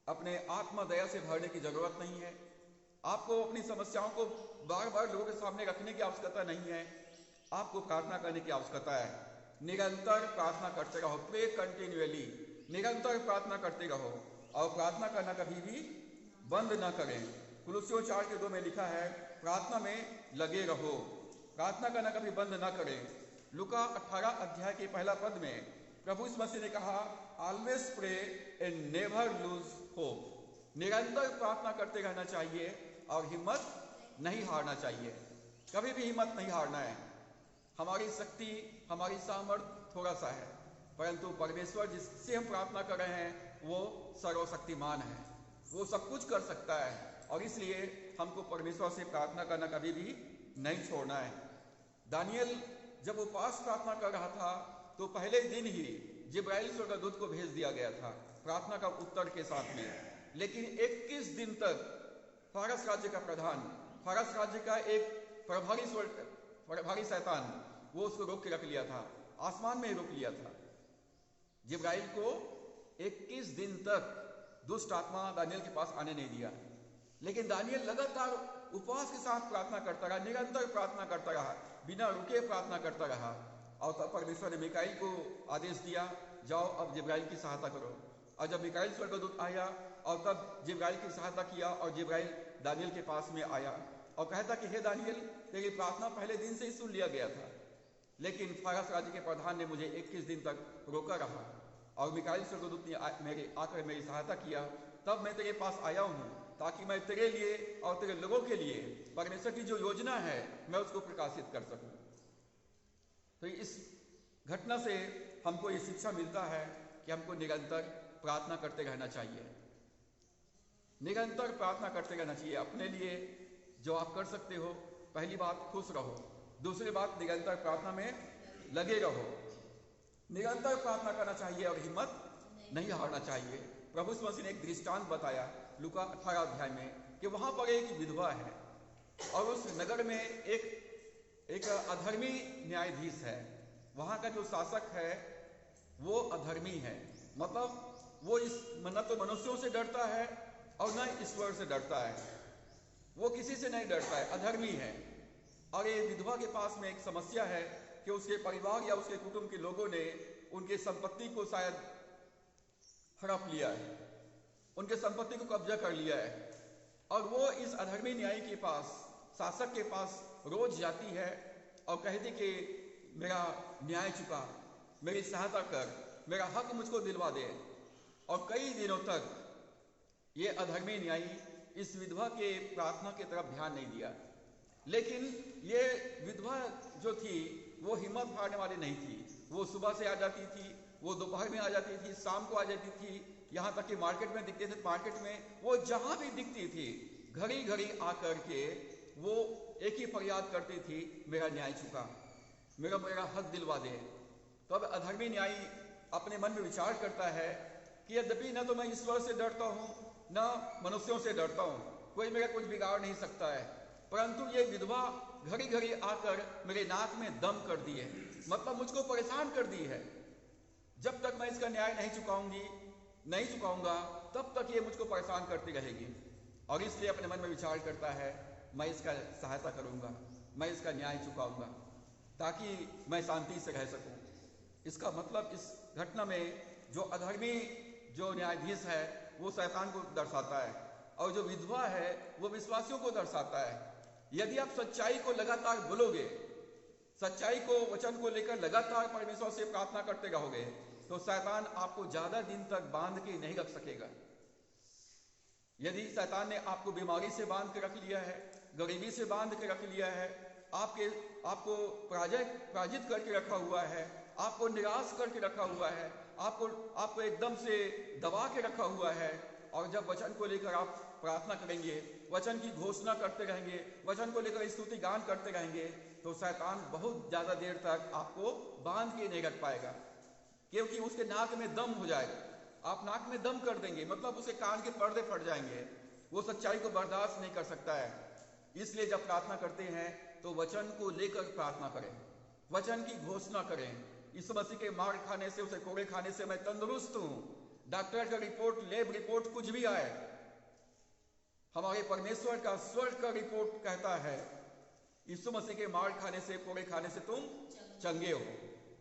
अपने आत्मा दया से भरने की जरूरत नहीं है। आपको अपनी समस्याओं को बार बार लोगों के सामने रखने की आवश्यकता नहीं है। आपको प्रार्थना करने की आवश्यकता है। निरंतर प्रार्थना करते रहो, प्रे कंटिन्यूअली। निरंतर प्रार्थना करते रहो और प्रार्थना करना कभी भी बंद ना करें। कुलुस्सियों 4:2 में लिखा है, प्रार्थना में लगे रहो। प्रार्थना करना कभी बंद ना करें। लूका 18 के पहला पद में प्रभु यीशु मसीह ने कहा, always pray and never lose hope. निरंतर प्रार्थना करते रहना चाहिए और हिम्मत नहीं हारना चाहिए। कभी भी हिम्मत नहीं हारना है। हमारी शक्ति, हमारी सामर्थ्य थोड़ा सा है, परंतु परमेश्वर जिससे हम प्रार्थना कर रहे हैं वो सर्वशक्तिमान है, वो सब कुछ कर सकता है, और इसलिए हमको परमेश्वर से प्रार्थना करना कभी भी नहीं छोड़ना है। दानियल जब उपवास प्रार्थना कर रहा था तो पहले दिन ही जिब्राइल स्वर्गदूत को भेज दिया गया था प्रार्थना का उत्तर के साथ में, लेकिन 21 दिन तक फारस राज्य का प्रधान, फारस राज्य का एक प्रभारी शैतान, वो उसको रोक के रख लिया था, आसमान में ही रोक लिया था। जिब्राइल को 21 दिन तक दुष्ट आत्मा दानियल के पास आने नहीं दिया, लेकिन दानियल लगातार उपवास के साथ प्रार्थना करता रहा, निरंतर प्रार्थना करता रहा, बिना रुके प्रार्थना करता रहा। और तब परमेश्वर ने मिकाइल को आदेश दिया, जाओ अब जिब्राइल की सहायता करो। और जब मिकाइल स्वर्गदूत आया और तब जिब्राइल की सहायता किया, और जिब्राइल दानियल के पास में आया और कहता कि हे दानियल, तेरी प्रार्थना पहले दिन से ही सुन लिया गया था, लेकिन फारस राज्य के प्रधान ने मुझे 21 दिन तक रोका रहा, और मिकाइल स्वर्गदूत ने आकर मेरी सहायता किया। तब मैं तेरे पास आया हूँ ताकि मैं तेरे लिए और तेरे लोगों के लिए परमेश्वर की जो योजना है मैं उसको प्रकाशित कर सकूं। तो इस घटना से हमको ये शिक्षा मिलता है कि हमको निरंतर प्रार्थना करते रहना चाहिए, निरंतर प्रार्थना करते रहना चाहिए अपने लिए। जो आप कर सकते हो, पहली बात खुश रहो, दूसरी बात निरंतर प्रार्थना में लगे रहो, निरंतर प्रार्थना करना चाहिए और हिम्मत नहीं हारना चाहिए। प्रभु यीशु मसीह ने एक दृष्टांत बताया लूका 18 अध्याय में कि वहां पर एक विधवा है और उस नगर में एक अधर्मी न्यायाधीश है। वहां का जो शासक है वो अधर्मी है, मतलब वो न तो मनुष्यों से डरता है और न ईश्वर से डरता है, वो किसी से नहीं डरता है, अधर्मी है। और ये विधवा के पास में एक समस्या है कि उसके परिवार या उसके कुटुंब के लोगों ने उनके संपत्ति को शायद हड़प लिया है, उनके संपत्ति को कब्जा कर लिया है, और वो इस अधर्मी न्यायी के पास, शासक के पास रोज जाती है और कहती कि मेरा न्याय चुका, मेरी सहायता कर, मेरा हक मुझको दिलवा दे। और कई दिनों तक ये अधर्मी न्यायी इस विधवा के प्रार्थना की तरफ ध्यान नहीं दिया। लेकिन ये विधवा जो थी वो हिम्मत हारने वाली नहीं थी। वो सुबह से आ जाती थी, वो दोपहर में आ जाती थी, शाम को आ जाती थी, यहाँ तक कि मार्केट में दिखते थे, मार्केट में वो जहां भी दिखती थी घड़ी घड़ी आकर के वो एक ही फरियाद करती थी, मेरा न्याय चुका, मेरा हक दिलवा दे। तो अब अधर्मी न्यायी अपने मन में विचार करता है कि यद्यपि न तो मैं ईश्वर से डरता हूँ न मनुष्यों से डरता हूँ, कोई मेरा कुछ बिगाड़ नहीं सकता है, परंतु ये विधवा घड़ी घड़ी आकर मेरे नाक में दम कर दी है, मतलब मुझको परेशान कर दी है। जब तक मैं इसका न्याय नहीं चुकाऊंगा तब तक ये मुझको परेशान करती रहेगी। और इसलिए अपने मन में विचार करता है, मैं इसका सहायता करूंगा, मैं इसका न्याय चुकाऊंगा ताकि मैं शांति से रह सकूं। इसका मतलब इस घटना में जो अधर्मी जो न्यायाधीश है वो शैतान को दर्शाता है, और जो विधवा है वो विश्वासियों को दर्शाता है। यदि आप सच्चाई को लगातार बोलोगे, सच्चाई को, वचन को लेकर लगातार परमेश्वर से प्रार्थना करते रहोगे, तो शैतान आपको ज्यादा दिन तक बांध के नहीं रख सकेगा। यदि शैतान ने आपको बीमारी से बांध के रख लिया है, गरीबी से बांध के रख लिया है, आपको पराजित करके रखा हुआ है, आपको निराश करके रखा हुआ है, आपको एकदम से दबा के रखा हुआ है, और जब वचन को लेकर आप प्रार्थना करेंगे, वचन की घोषणा करते रहेंगे, वचन को लेकर स्तुति गान करते रहेंगे, तो शैतान बहुत ज्यादा देर तक आपको बांध के नहीं रख पाएगा, क्योंकि उसके नाक में दम हो जाएगा। आप नाक में दम कर देंगे, मतलब उसे कान के पर्दे फट जाएंगे, वो सच्चाई को बर्दाश्त नहीं कर सकता है। इसलिए जब प्रार्थना करते हैं तो वचन को लेकर प्रार्थना करें, वचन की घोषणा करें। यीशु मसीह के मार खाने से, उसे कोड़े खाने से मैं तंदुरुस्त हूं। डॉक्टर का रिपोर्ट, लेब रिपोर्ट कुछ भी आए, हमारे परमेश्वर का स्वर्ग का रिपोर्ट कहता है यीशु मसीह के मार खाने से, कोड़े खाने से तुम चंगे हो।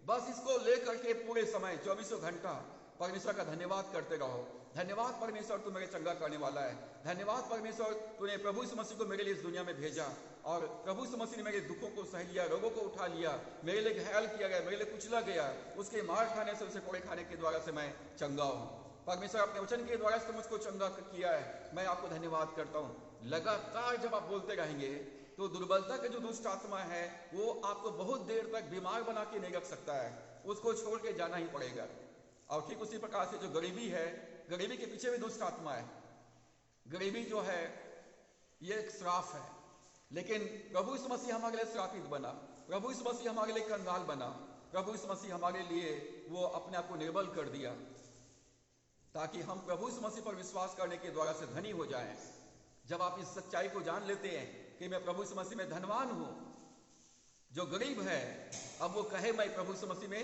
बस इसको लेकर के पूरे समय 24 घंटा परमेश्वर का धन्यवाद करते रहो। धन्यवाद परमेश्वर, तू मेरे चंगा करने वाला है। धन्यवाद परमेश्वर, तूने प्रभु यीशु मसीह को मेरे लिए इस दुनिया में भेजा, और प्रभु यीशु मसीह ने मेरे दुखों को सह लिया, रोगों को उठा लिया, मेरे लिए घायल किया गया, मेरे लिए कुचला गया, उसके मार खाने से, उसे कोड़े खाने के द्वारा से मैं चंगा हूँ। परमेश्वर अपने वचन के द्वारा से मुझको चंगा किया है, मैं आपको धन्यवाद करता हूँ। लगातार जब आप बोलते रहेंगे तो दुर्बलता के जो दुष्ट आत्मा है वो आपको बहुत देर तक बीमार बना के नहीं रख सकता है, उसको छोड़ के जाना ही पड़ेगा। और ठीक उसी प्रकार से जो गरीबी है, गरीबी के पीछे भी दुष्ट आत्मा है। गरीबी जो है ये एक श्राप है, लेकिन प्रभु यीशु मसीह हमारे लिए श्रापित बना, प्रभु यीशु मसीह हमारे लिए कंगाल बना, प्रभु यीशु मसीह हमारे लिए वो अपने आप को निर्बल कर दिया ताकि हम प्रभु यीशु मसीह पर विश्वास करने के द्वारा से धनी हो जाएं। जब आप इस सच्चाई को जान लेते हैं कि मैं प्रभु यीशु मसीह में धनवान हूं, जो गरीब है अब वो कहे मैं प्रभु यीशु मसीह में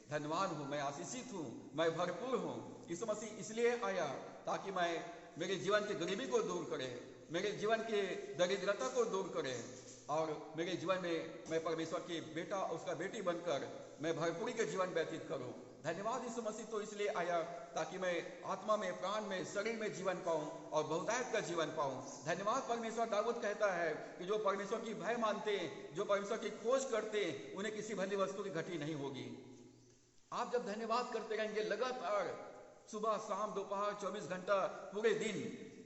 धनवान हूँ, मैं आशीषित हूँ, मैं भरपूर हूँ। यीशु मसीह इसलिए आया ताकि मैं मेरे जीवन की गरीबी को दूर करे, मेरे जीवन की दरिद्रता को दूर करे और मेरे जीवन में मैं परमेश्वर की बेटा उसका बेटी बनकर मैं भरपूरी के जीवन व्यतीत करूं। धन्यवाद, यीशु मसीह तो इसलिए आया ताकि मैं आत्मा में, प्राण में, शरीर में जीवन पाऊं और बहुतायत का जीवन पाऊं। धन्यवाद, परमेश्वर दाऊद कहता है कि जो परमेश्वर की भय मानते हैं, जो परमेश्वर की खोज करते हैं, उन्हें किसी भली वस्तु की घटी नहीं होगी। आप जब धन्यवाद करते रहेंगे लगातार, सुबह शाम दोपहर 24 घंटा पूरे दिन,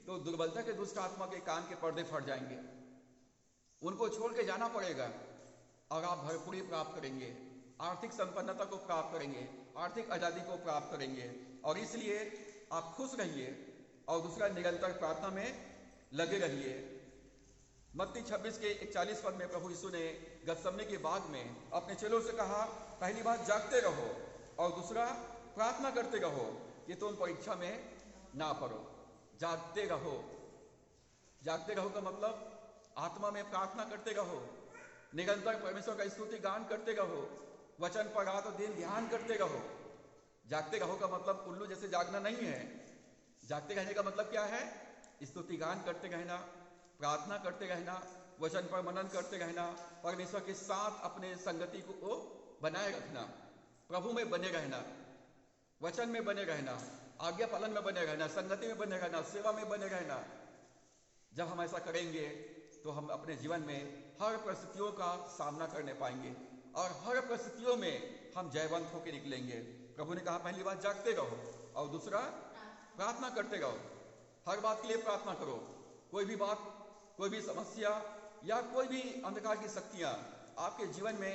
तो दुर्बलता के दुष्ट आत्मा के कान के पर्दे फट जाएंगे, उनको छोड़ के जाना पड़ेगा और आप भरपूरी प्राप्त करेंगे, आर्थिक संपन्नता को प्राप्त करेंगे, आर्थिक आजादी को प्राप्त करेंगे। और इसलिए आप खुश रहिए और दूसरा निरंतर प्रार्थना में लगे रहिए। मत्ती 26 के 41 पद में प्रभु यीशु ने गतसमनी के बाग में अपने चेलों से कहा, पहली बात जागते रहो और दूसरा प्रार्थना करते रहो कि तुम परीक्षा में ना पड़ो। जागते रहो, जागते रहो का मतलब आत्मा में प्रार्थना करते रहो, निरंतर परमेश्वर का स्तुति गान करते रहो, वचन पर रात और दिन ध्यान करते रहो। जागते रहो का मतलब उल्लू जैसे जागना नहीं है। जागते रहने का मतलब क्या है? स्तुति गान करते रहना, प्रार्थना करते रहना, वचन पर मनन करते रहना, परमेश्वर के साथ अपने संगति को बनाए रखना, प्रभु में बने रहना, वचन में बने रहना, आज्ञा पालन में बने रहना, संगति में बने रहना, सेवा में बने रहना। जब हम ऐसा करेंगे तो हम अपने जीवन में हर परिस्थितियों का सामना करने पाएंगे और हर परिस्थितियों में हम जयवंत होकर निकलेंगे। प्रभु ने कहा पहली बात जागते रहो और दूसरा प्रार्थना करते रहो। हर बात के लिए प्रार्थना करो। कोई भी बात, कोई भी समस्या या कोई भी अंधकार की शक्तियां आपके जीवन में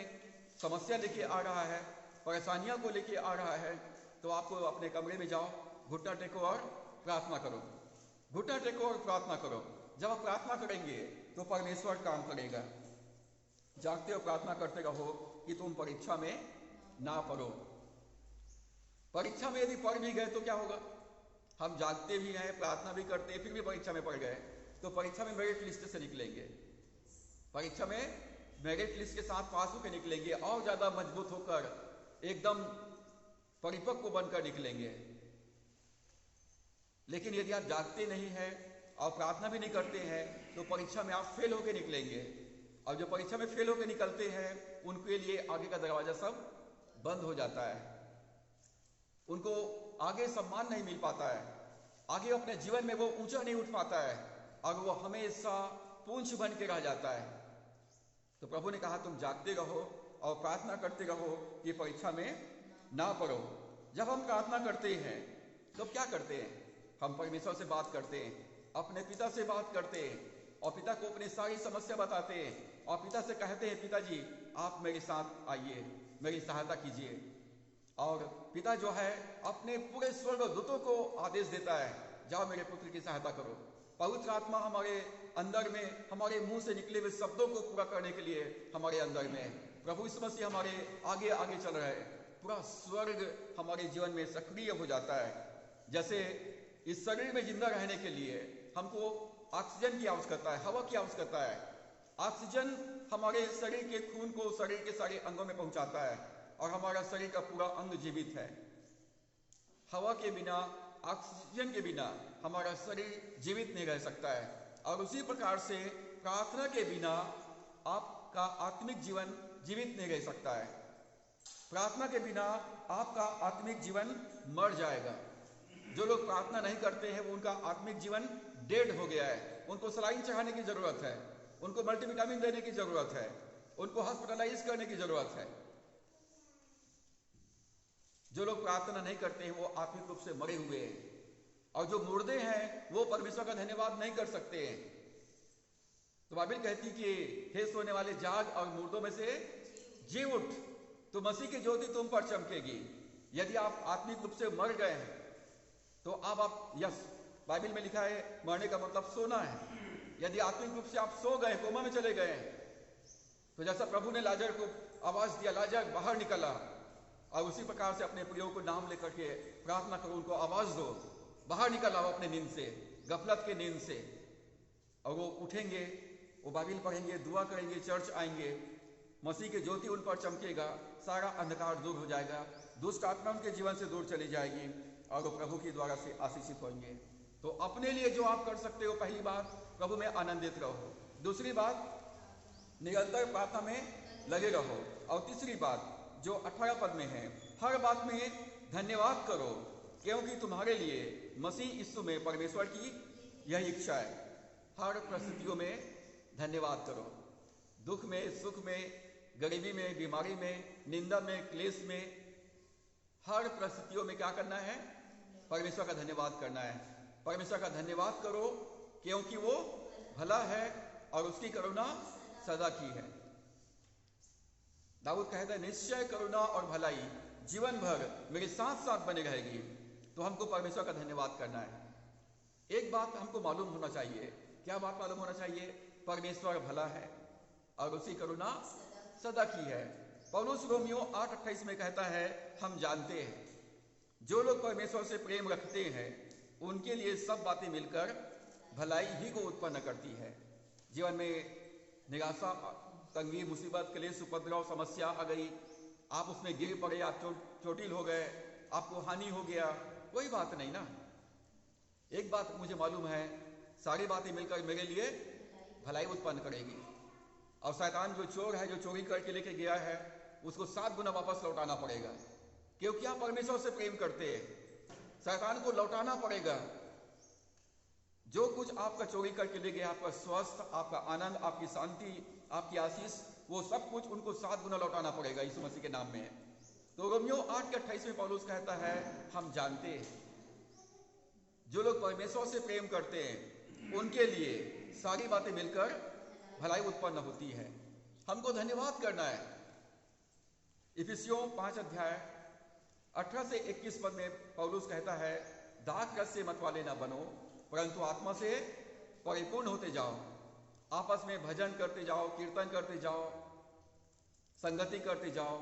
समस्या लेके आ रहा है, परेशानियां को लेके आ रहा है, तो आपको अपने कमरे में जाओ, घुटना टेको और प्रार्थना करो। घुटना टेको और प्रार्थना करो। जब आप प्रार्थना करेंगे तो परमेश्वर काम करेगा। जागते और प्रार्थना करते रहो कि तुम परीक्षा में ना पड़ो। परीक्षा में यदि पढ़ भी गए तो क्या होगा? हम जागते भी हैं, प्रार्थना भी करते हैं, फिर भी परीक्षा में पढ़ गए तो परीक्षा में मेरिट लिस्ट से निकलेंगे। परीक्षा में मेरिट लिस्ट के साथ पास होकर निकलेंगे और ज्यादा मजबूत होकर एकदम परिपक्व बनकर निकलेंगे। लेकिन यदि आप जागते नहीं हैं और प्रार्थना भी नहीं करते हैं तो परीक्षा में आप फेल होकर निकलेंगे। और जो परीक्षा में फेल होकर निकलते हैं उनके लिए आगे का दरवाजा सब बंद हो जाता है, उनको आगे सम्मान नहीं मिल पाता है, आगे अपने जीवन में वो ऊंचा नहीं उठ पाता है और वो हमेशा पूंछ बन के रह जाता है। तो प्रभु ने कहा तुम जागते रहो और प्रार्थना करते रहो कि परीक्षा में ना पड़ो। जब हम प्रार्थना करते हैं तो क्या करते हैं? हम परमेश्वर से बात करते हैं, अपने पिता से बात करते हैं और पिता को अपनी सारी समस्या बताते हैं और पिता से कहते हैं पिताजी आप मेरे साथ आइए, मेरी सहायता कीजिए। और पिता जो है अपने पूरे स्वर्गदूतों को आदेश देता है जाओ मेरे पुत्र की सहायता करो। पवित्र आत्मा हमारे अंदर में, हमारे मुंह से निकले हुए शब्दों को पूरा करने के लिए हमारे अंदर में प्रभु यीशु मसीह हमारे आगे आगे चल रहे हैं। पूरा स्वर्ग हमारे जीवन में सक्रिय हो जाता है। जैसे इस शरीर में जिंदा रहने के लिए हमको ऑक्सीजन की आवश्यकता है, हवा की आवश्यकता है। ऑक्सीजन हमारे शरीर के खून को शरीर के सारे अंगों में पहुंचाता है और हमारा शरीर का पूरा अंग जीवित है। हवा के बिना, ऑक्सीजन के बिना हमारा शरीर जीवित नहीं रह सकता है। और उसी प्रकार से प्रार्थना के बिना आपका आत्मिक जीवन जीवित नहीं रह सकता है। प्रार्थना के बिना आपका आत्मिक जीवन मर जाएगा। जो लोग प्रार्थना नहीं करते हैं वो उनका आत्मिक जीवन डेड हो गया है। उनको सलाइन चढ़ाने की जरूरत है, उनको मल्टीविटामिन देने की जरूरत है, उनको हॉस्पिटलाइज करने की जरूरत है। जो लोग प्रार्थना नहीं करते हैं वो आत्मिक रूप से मरे हुए हैं और जो मुर्दे हैं वो परमेश्वर का धन्यवाद नहीं कर सकते हैं। तो बाइबल कहती कि हे सोने वाले जाग और मुर्दों में से जी उठ, तो मसीह की ज्योति तुम पर चमकेगी। यदि आप आत्मिक रूप से मर गए हैं तो अब आप, यस बाइबल में लिखा है मरने का मतलब सोना है। यदि आत्मिक रूप से आप सो गए, कोमा में चले गए हैं, तो जैसा प्रभु ने लाजर को आवाज दिया लाजर बाहर निकला, और उसी प्रकार से अपने प्रियो को नाम लेकर के प्रार्थना करो, उनको आवाज दो, बाहर निकल आओ अपने नींद से, गफलत के नींद से, और वो उठेंगे, वो बाइबल पढ़ेंगे, दुआ करेंगे, चर्च आएंगे मसीह की ज्योति उन पर चमकेगा, सारा अंधकार दूर हो जाएगा, दुष्ट आत्मा उनके जीवन से दूर चली जाएगी और वो प्रभु के द्वारा से आशीषित होंगे। तो अपने लिए जो आप कर सकते हो, पहली बात प्रभु में आनंदित रहो, दूसरी बात निरंतर प्रार्थना में लगे रहो, और तीसरी बात जो 18 पद में है, हर बात में धन्यवाद करो क्योंकि तुम्हारे लिए मसीह यीशु में परमेश्वर की यह इच्छा है। हर परिस्थितियों में धन्यवाद करो, दुख में, सुख में, गरीबी में, बीमारी में, निंदा में, क्लेश में, हर परिस्थितियों में क्या करना है? परमेश्वर का धन्यवाद करना है। परमेश्वर का धन्यवाद करो क्योंकि वो भला है और उसकी करुणा सदा की है। दाऊद कहता है निश्चय करुणा और भलाई जीवन भर मेरे साथ साथ बने रहेगी। तो हमको परमेश्वर का धन्यवाद करना है। एक बात हमको मालूम होना चाहिए, क्या बात मालूम होना चाहिए? परमेश्वर भला है और उसकी करुणा सदा की है। पौलुस रोमियो 8:28 में कहता है हम जानते हैं जो लोग परमेश्वर से प्रेम रखते हैं उनके लिए सब बातें मिलकर भलाई ही को उत्पन्न करती है। जीवन में निराशा, तंगी, मुसीबत, क्लेश, उपद्रव, समस्या आ गई, आप उसमें गिर पड़े, आप चोटिल हो गए, आपको हानि हो गया, कोई बात नहीं ना। एक बात मुझे मालूम है, सारी बातें मिलकर मेरे लिए भलाई उत्पन्न करेगी। और शैतान जो चोर है, जो चोरी करके लेके गया है, उसको 7 गुना वापस लौटाना पड़ेगा, क्योंकि आप परमेश्वर से प्रेम करते हैं। शैतान को लौटाना पड़ेगा। जो कुछ आपका चोरी करके ले गया, आपका स्वास्थ्य, आपका आनंद, आपकी शांति, आपकी आशीष, वो सब कुछ उनको 7 गुना लौटाना पड़ेगा यीशु मसीह के नाम में। तो रोमियो 8:28 में पौलुस कहता है हम जानते हैं जो लोग परमेश्वर से प्रेम करते हैं उनके लिए सारी बातें मिलकर भलाई उत्पन्न होती है। हमको धन्यवाद करना है। इफिसियों 5:18 से 21 पद में पौलुस कहता है दाख रस से मतवाले न बनो परंतु आत्मा से परिपूर्ण होते जाओ, आपस में भजन करते जाओ, कीर्तन करते जाओ, संगति करते जाओ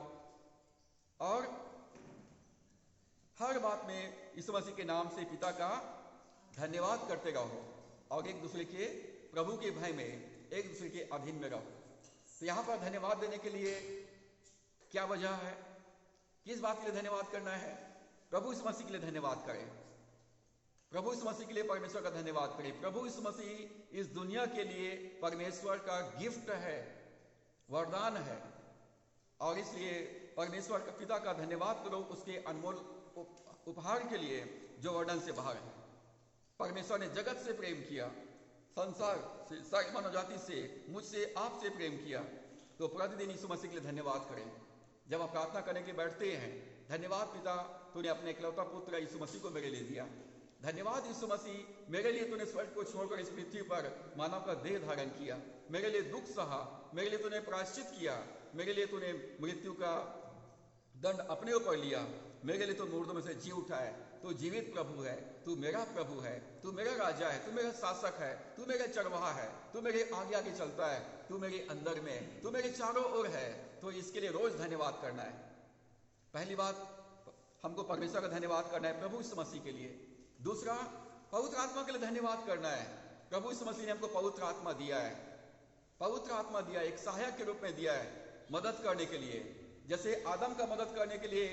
और हर बात में यीशु मसीह के नाम से पिता का धन्यवाद करते रहो और एक दूसरे के प्रभु के भय में एक दूसरे के अधीन में रहो। तो यहाँ पर धन्यवाद देने के लिए क्या वजह है? किस बात के लिए धन्यवाद करना है? प्रभु यीशु मसीह के लिए धन्यवाद करें। प्रभु यीशु मसीह के लिए परमेश्वर का धन्यवाद करें। प्रभु यीशु मसीह इस दुनिया के लिए परमेश्वर का गिफ्ट है, वरदान है, और इसलिए परमेश्वर का पिता का धन्यवाद करो उसके अनमोल उपहार के लिए जो वर्णन से बाहर है। परमेश्वर ने जगत से प्रेम किया, संसार से, सारी मानव जाति से, मुझसे, आपसे प्रेम किया। तो प्रतिदिन यीशु मसीह के लिए धन्यवाद करें। जब आप प्रार्थना करने के लिए बैठते हैं, धन्यवाद पिता तूने अपने इकलौता पुत्र यीशु मसीह को मेरे लिए दिया। धन्यवाद यीशु मसीह मेरे लिए तूने स्वर्ग को छोड़कर इस पृथ्वी पर मानव का देह धारण किया, मेरे लिए दुख सहा, मेरे लिए तूने प्रायश्चित किया, मेरे लिए तूने मृत्यु का दंड अपने ऊपर लिया, मेरे लिए तो मुर्दों में से जी उठा है। तू जीवित प्रभु है, तू मेरा प्रभु है, तू मेरा राजा है, तू मेरा शासक है, तू मेरा चरवाहा है, तू मेरे आगे आगे चलता है, तू मेरे अंदर में, तू मेरे चारों ओर है। तो इसके लिए रोज धन्यवाद करना है। पहली बात हमको परमेश्वर का धन्यवाद करना है प्रभु यीशु मसीह के लिए। दूसरा, पवित्र आत्मा के लिए धन्यवाद करना है। प्रभु यीशु मसीह ने हमको पवित्र आत्मा दिया है, पवित्र आत्मा दिया, एक सहायक के रूप में दिया है मदद करने के लिए। जैसे आदम का मदद करने के लिए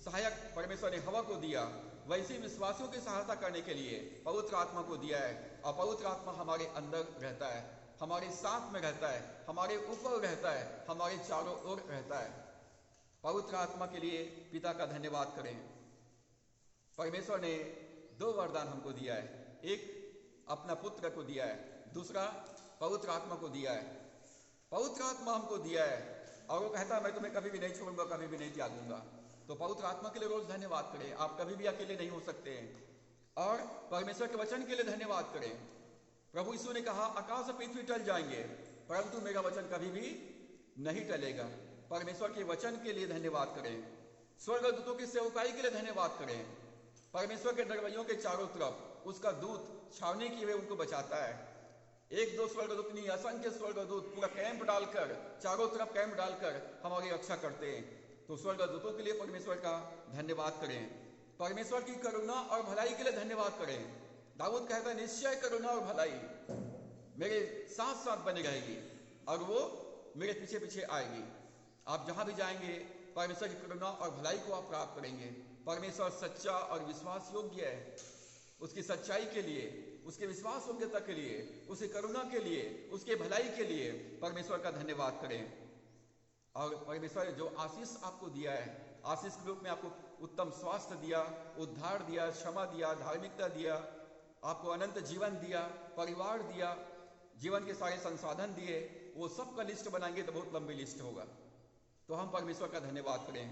सहायक परमेश्वर ने हवा को दिया, वैसे विश्वासियों की सहायता करने के लिए पवित्र आत्मा को दिया है। और पवित्र आत्मा हमारे अंदर रहता है, हमारे साथ में रहता है, हमारे ऊपर रहता है, हमारे चारों ओर रहता है। पवित्र आत्मा के लिए पिता का धन्यवाद करें। परमेश्वर ने 2 वरदान हमको दिया है, एक अपना पुत्र को दिया है, दूसरा पवित्र आत्मा को दिया है। पवित्र आत्मा हमको दिया है और वो कहता है मैं तुम्हें कभी भी नहीं छोड़ूंगा, कभी भी नहीं त्यागूंगा। तो पवित्र आत्मा के लिए रोज धन्यवाद करें। आप कभी भी अकेले नहीं हो सकते हैं। और परमेश्वर के वचन के लिए धन्यवाद करें। प्रभु यीशु ने कहा आकाश और पृथ्वी टल जाएंगे परंतु मेरा वचन कभी भी नहीं टलेगा। परमेश्वर के वचन के लिए धन्यवाद करें। स्वर्गदूतों की सेवकाई के लिए धन्यवाद करें। परमेश्वर के दरवाजों के चारों तरफ उसका दूत छावनी किए हुए उनको बचाता है। 1-2 स्वर्गदूत नहीं, असंख्य स्वर्गदूत पूरा कैंप डालकर, चारों तरफ कैंप डालकर हमारी रक्षा करते हैं। तो स्वर्गदूतों के लिए परमेश्वर का धन्यवाद करें। परमेश्वर की करुणा और भलाई के लिए धन्यवाद करें। दाऊद कहता है निश्चय करुणा और भलाई मेरे साथ साथ बनी रहेगी और वो मेरे पीछे पीछे आएगी। आप जहां भी जाएंगे परमेश्वर की करुणा और भलाई को आप प्राप्त करेंगे। परमेश्वर सच्चा और विश्वास योग्य है। उसकी सच्चाई के लिए, उसके विश्वास योग्यता के लिए, उसकी करुणा के लिए, उसके भलाई के लिए परमेश्वर का धन्यवाद करें। और परमेश्वर जो आशीष आपको दिया है, आशीष के रूप में आपको उत्तम स्वास्थ्य दिया, उद्धार दिया, क्षमा दिया, धार्मिकता दिया, आपको अनंत जीवन दिया, परिवार दिया, जीवन के सारे संसाधन दिए, वो सब का लिस्ट बनाएंगे तो बहुत लंबी लिस्ट होगा। तो हम परमेश्वर का धन्यवाद करें।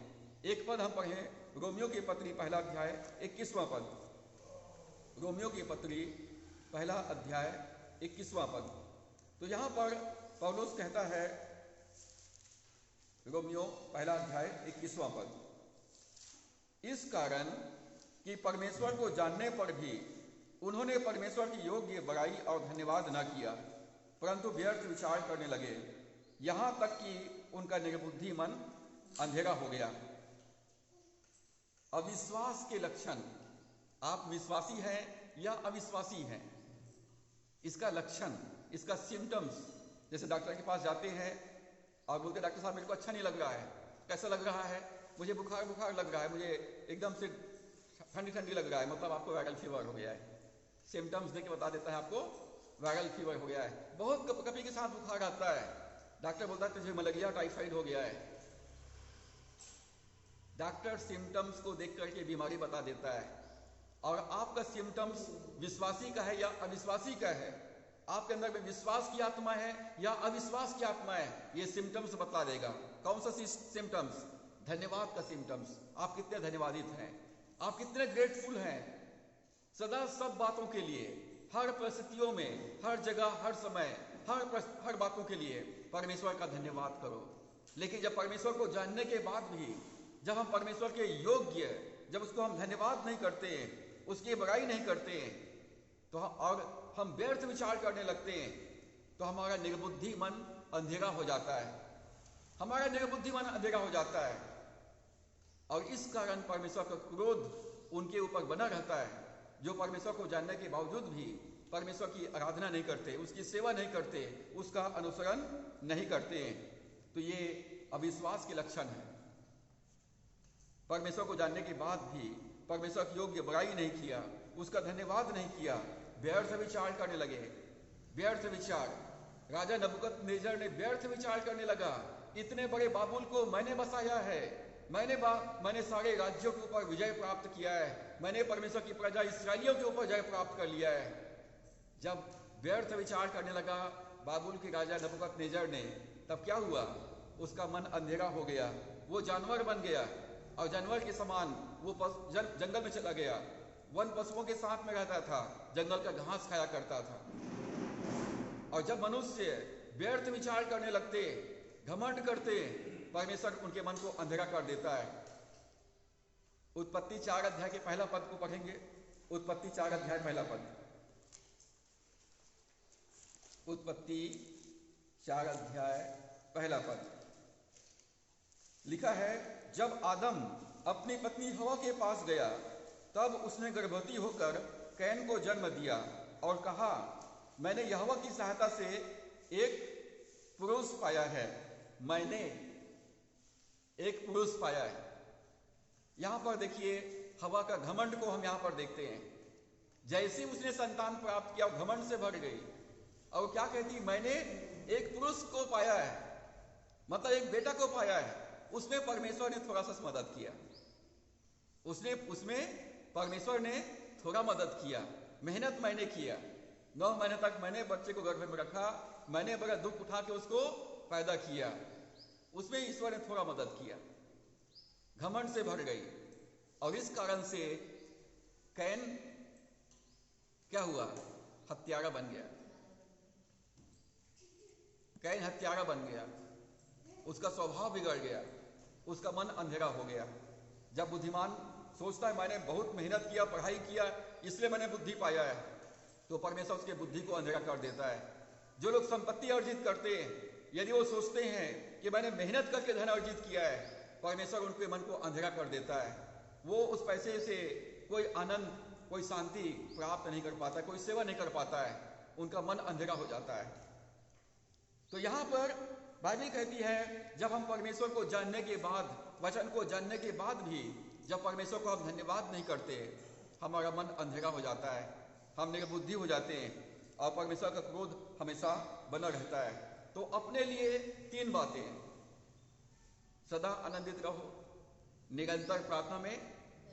एक पद हम पढ़ें, रोमियो की पत्री पहला अध्याय 21वां पद। रोमियो की पत्री पहला अध्याय 21वां पद। तो यहां पर पौलुस कहता है, रोमियो पहला अध्याय 21वां पद, इस कारण कि परमेश्वर को जानने पर भी उन्होंने परमेश्वर की योग्य बड़ाई और धन्यवाद न किया, परंतु व्यर्थ विचार करने लगे, यहां तक कि उनका निर्बुद्धि मन अंधेरा हो गया। अविश्वास के लक्षण, आप विश्वासी हैं या अविश्वासी हैं, इसका लक्षण, इसका सिम्टम्स, जैसे डॉक्टर के पास जाते हैं और बोलते डॉक्टर साहब मेरे को अच्छा नहीं लग रहा है। कैसा लग रहा है? मुझे बुखार बुखार लग रहा है, मुझे एकदम से ठंडी ठंडी लग रहा है, मतलब आपको वायरल फीवर हो गया है। सिम्टम्स देके बता देता है आपको वायरल फीवर हो गया है। बहुत कपकपी के साथ बुखार आता है, डॉक्टर बोलता है तुझे मलेरिया टाइफाइड हो गया है। डॉक्टर सिम्टम्स को देख करके बीमारी बता देता है। और आपका सिम्टम्स विश्वासी का है या अविश्वासी का है, आपके अंदर में विश्वास की आत्मा है या अविश्वास की आत्मा है, ये सिम्टम्स बता देगा। कौन सा सिम्टम्स? धन्यवाद का सिम्टम्स। आप कितने धन्यवादित हैं, आप कितने ग्रेटफुल हैं। सदा सब बातों के लिए, हर परिस्थितियों में, हर जगह, हर समय, हर बातों के लिए परमेश्वर का धन्यवाद करो। लेकिन जब परमेश्वर को जानने के बाद भी, जब हम परमेश्वर के योग्य, जब उसको हम धन्यवाद नहीं करते, उसकी बड़ाई नहीं करते, तो और हम व्यर्थ विचार करने लगते हैं, तो हमारा निर्बुद्धि मन अंधेरा हो जाता है। हमारा निर्बुद्धि मन अंधेरा हो जाता है और इस कारण परमेश्वर का क्रोध उनके ऊपर बना रहता है, जो परमेश्वर को जानने के बावजूद भी परमेश्वर की आराधना नहीं करते, उसकी सेवा नहीं करते, उसका अनुसरण नहीं करते। तो ये अविश्वास के लक्षण है। परमेश्वर को जानने के बाद भी परमेश्वर की योग्य बड़ाई नहीं किया, उसका धन्यवाद नहीं किया, व्यर्थ विचार करने लगे। व्यर्थ विचार, राजा नबूकदनेस्सर ने व्यर्थ विचार करने लगा, इतने बड़े बाबुल को मैंने बसाया है, मैंने सारे राज्यों के ऊपर विजय प्राप्त किया है, मैंने परमेश्वर की प्रजा इस्राएलियों के ऊपर जय प्राप्त कर लिया है। जब व्यर्थ विचार करने लगा बाबुल के राजा नबूकदनेस्सर ने, तब क्या हुआ? उसका मन अंधेरा हो गया, वो जानवर बन गया और जानवर के समान वो जंगल में चला गया, वन पशुओं के साथ में रहता था, जंगल का घास खाया करता था। और जब मनुष्य व्यर्थ विचार करने लगते, घमंड करते, परमेश्वर उनके मन को अंधेरा कर देता है। उत्पत्ति 4 अध्याय के पहला पद को पढ़ेंगे। उत्पत्ति 4 अध्याय पहला पद। उत्पत्ति 4 अध्याय पहला पद लिखा है, जब आदम अपनी पत्नी हवा के पास गया, तब उसने गर्भवती होकर कैन को जन्म दिया और कहा, मैंने यहोवा की सहायता से एक पुरुष पाया है। मैंने एक पुरुष पाया है। यहां पर देखिए, हवा का घमंड को हम यहां पर देखते हैं। जैसे उसने संतान प्राप्त किया, घमंड से भर गई और क्या कहती, मैंने एक पुरुष को पाया है, मतलब एक बेटा को पाया है। उसमें परमेश्वर ने थोड़ा सा मदद किया, उसमें परमेश्वर ने थोड़ा मदद किया, मेहनत मैंने किया। 9 महीने तक मैंने बच्चे को गर्भ में रखा, मैंने बड़ा दुख उठा के उसको पैदा किया, उसमें ईश्वर ने थोड़ा मदद किया। घमंड से भर गई और इस कारण से कैन क्या हुआ? हत्यारा बन गया। कैन हत्यारा बन गया, उसका स्वभाव बिगड़ गया, उसका मन अंधेरा हो गया। जब बुद्धिमान सोचता है मैंने बहुत मेहनत किया, पढ़ाई किया, इसलिए मैंने बुद्धि पाया है, तो परमेश्वर उसके बुद्धि को अंधेरा कर देता है। जो लोग संपत्ति अर्जित करते हैं, यदि वो सोचते हैं कि मैंने मेहनत करके धन अर्जित किया है, परमेश्वर उनके मन को अंधेरा कर देता है। वो उस पैसे से कोई आनंद, कोई शांति प्राप्त नहीं कर पाता, कोई सेवा नहीं कर पाता है, उनका मन अंधेरा हो जाता है। तो यहां पर बाइबल कहती है जब हम परमेश्वर को जानने के बाद, वचन को जानने के बाद भी जब परमेश्वर को हम धन्यवाद नहीं करते, हमारा मन अंधेरा हो जाता है, हम निर्बुद्धि हो जाते हैं और परमेश्वर का क्रोध हमेशा बना रहता है। तो अपने लिए 3 बातें: सदा आनंदित रहो, निरंतर प्रार्थना में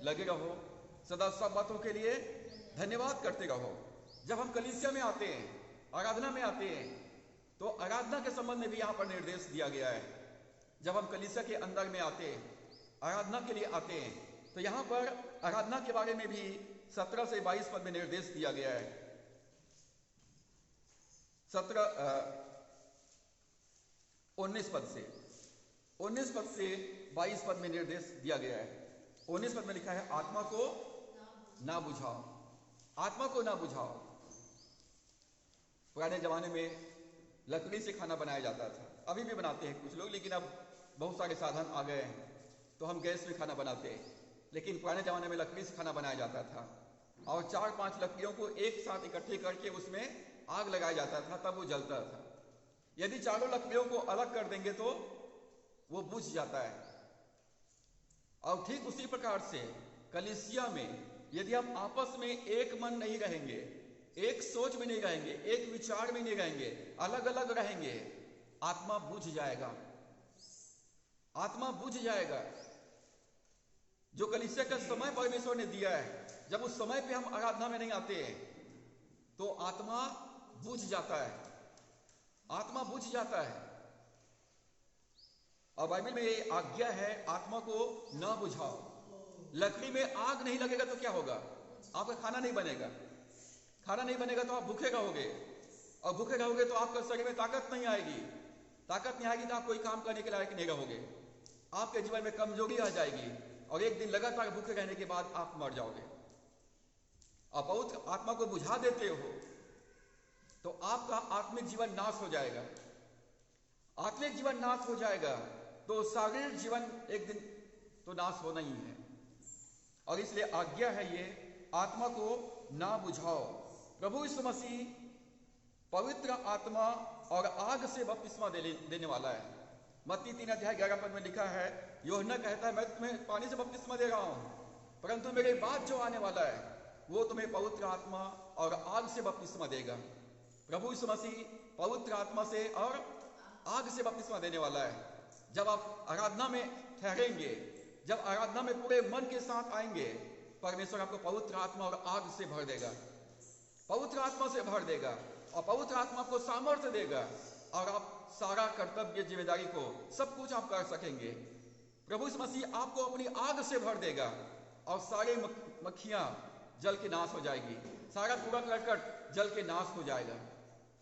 लगे रहो, सदा सब बातों के लिए धन्यवाद करते रहो। जब हम कलीसिया में आते हैं, आराधना में आते हैं, तो आराधना के संबंध में भी यहाँ पर निर्देश दिया गया है। जब हम कलीसिया के अंदर में आते हैं, आराधना के लिए आते हैं, तो यहाँ पर आराधना के बारे में भी 17 से 22 पद में निर्देश दिया गया है। 19 पद से 22 पद में निर्देश दिया गया है। 19 पद में लिखा है, आत्मा को ना बुझाओ, आत्मा को ना बुझाओ। पुराने जमाने में लकड़ी से खाना बनाया जाता था, अभी भी बनाते हैं कुछ लोग, लेकिन अब बहुत सारे साधन आ गए हैं तो हम गैस में खाना बनाते हैं। लेकिन पुराने जमाने में लकड़ी से खाना बनाया जाता था और 4-5 लकड़ियों को एक साथ इकट्ठे करके उसमें आग लगाया जाता था, तब वो जलता था। यदि चारों लकड़ियों को अलग कर देंगे तो वो बुझ जाता है। और ठीक उसी प्रकार से कलीसिया में यदि हम आपस में एक मन नहीं रहेंगे, एक सोच में नहीं रहेंगे, एक विचार में नहीं रहेंगे, अलग अलग रहेंगे, आत्मा बुझ जाएगा, आत्मा बुझ जाएगा। जो कलीसिया का समय परमेश्वर ने दिया है, जब उस समय पे हम आराधना में नहीं आते हैं तो आत्मा बुझ जाता है, आत्मा बुझ जाता है। और बाइबल में ये आज्ञा है, आत्मा को ना बुझाओ। लकड़ी में आग नहीं लगेगा तो क्या होगा? आपका खाना नहीं बनेगा, खाना नहीं बनेगा तो आप भूखे रहोगे, और भूखे रहोगे तो आपके शरीर में ताकत नहीं आएगी, ताकत नहीं आएगी तो आप कोई काम करने के लायक नहीं रहोगे, आपके जीवन में कमजोरी आ जाएगी और एक दिन लगातार भूखे रहने के बाद आप मर जाओगे। आप पवित्र आत्मा को बुझा देते हो तो आपका आत्मिक जीवन नाश हो जाएगा, आत्मिक जीवन नाश हो जाएगा तो शारीरिक जीवन एक दिन तो नाश होना ही है। और इसलिए आज्ञा है ये, आत्मा को ना बुझाओ। प्रभु यीशु मसीह पवित्र आत्मा और आग से बपतिस्मा देने वाला है। मत्ती 3:11 पद में लिखा है, यूहन्ना कहता है, मैं तुम्हें पानी से बपतिस्मा दे रहा हूं, परंतु मेरे बाद जो आने वाला है वो तुम्हें पवित्र आत्मा और आग से बपतिस्मा देगा। प्रभु यीशु मसीह पवित्र आत्मा से और आग से बपतिस्मा देने वाला है। जब आप आराधना में ठहरेंगे, जब आराधना में पूरे मन के साथ आएंगे, परमेश्वर आपको पवित्र आत्मा और आग से भर देगा, पवित्र आत्मा से भर देगा, और पवित्र आत्मा आपको सामर्थ्य देगा और आप सारा कर्तव्य, जिम्मेदारी को, सब कुछ आप कर सकेंगे। प्रभु यीशु मसीह आपको अपनी आग से भर देगा और सारे मक्खियां जल के नाश हो जाएगी, सारा कूड़ा करकट जल के नाश हो जाएगा।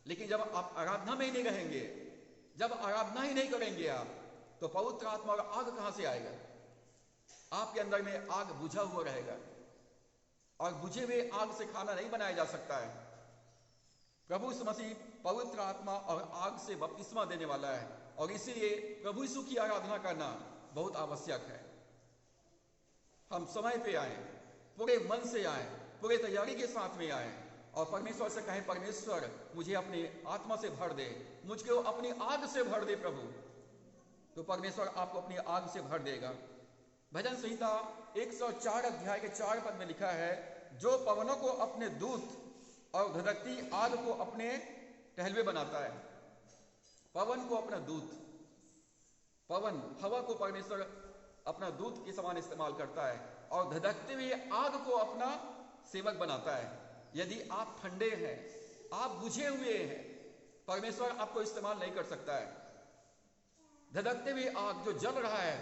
लेकिन जब आप आराधना में ही नहीं रहेंगे, जब आराधना ही नहीं करेंगे आप, तो पवित्र आत्मा और आग कहां से आएगा? आपके अंदर में आग बुझा हुआ रहेगा और बुझे हुए आग से खाना नहीं बनाया जा सकता है। प्रभु यीशु मसीह पवित्र आत्मा और आग से बपतिस्मा देने वाला है और इसीलिए प्रभु यीशु की आराधना करना बहुत आवश्यक है। हम समय पे आए, पूरे मन से आए, पूरे तैयारी के साथ में आए और परमेश्वर से कहें, परमेश्वर मुझे अपनी आत्मा से भर दे, मुझको अपनी आग से भर दे प्रभु, तो परमेश्वर आपको अपनी आग से भर देगा। भजन संहिता 104 अध्याय के 4 पद में लिखा है, जो पवनों को अपने दूत और धधकती आग को अपने टहलवे बनाता है। पवन को अपना दूत, पवन हवा को परमेश्वर अपना दूत के समान इस्तेमाल करता है और धधकते हुए आग को अपना सेवक बनाता है। यदि आप ठंडे हैं, आप बुझे हुए हैं, परमेश्वर आपको इस्तेमाल नहीं कर सकता है। धधकते हुए आग जो जल रहा है,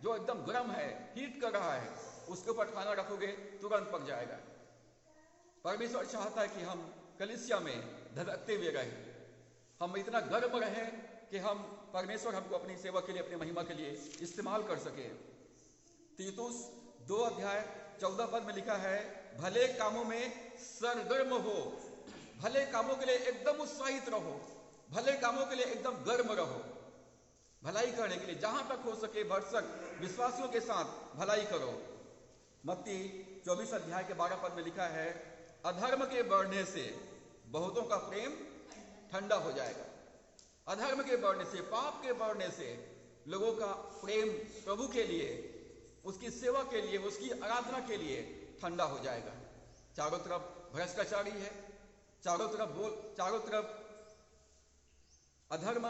जो एकदम गर्म है, हीट कर रहा है, उसके ऊपर खाना रखोगे तुरंत पक जाएगा। परमेश्वर चाहता है कि हम कलीसिया में धधकते हुए रहें, हम इतना गर्म रहें कि हम परमेश्वर हमको अपनी सेवा के लिए, अपनी महिमा के लिए इस्तेमाल कर सके। तीतुस 2 अध्याय 14 पद में लिखा है, भले कामों में सरगर्म हो, भले कामों के लिए एकदम उत्साहित रहो, भले कामों के लिए एकदम गर्म रहो, भलाई करने के लिए जहां तक हो सके भरसक विश्वासियों के साथ भलाई करो। मत्ती 24 अध्याय के 12 पद में लिखा है, अधर्म के बढ़ने से बहुतों का प्रेम ठंडा हो जाएगा। अधर्म के बढ़ने से, पाप के बढ़ने से लोगों का प्रेम प्रभु के लिए, उसकी सेवा के लिए, उसकी आराधना के लिए ठंडा हो जाएगा। चारों तरफ भ्रष्टाचारी है, चारों तरफ अधर्म,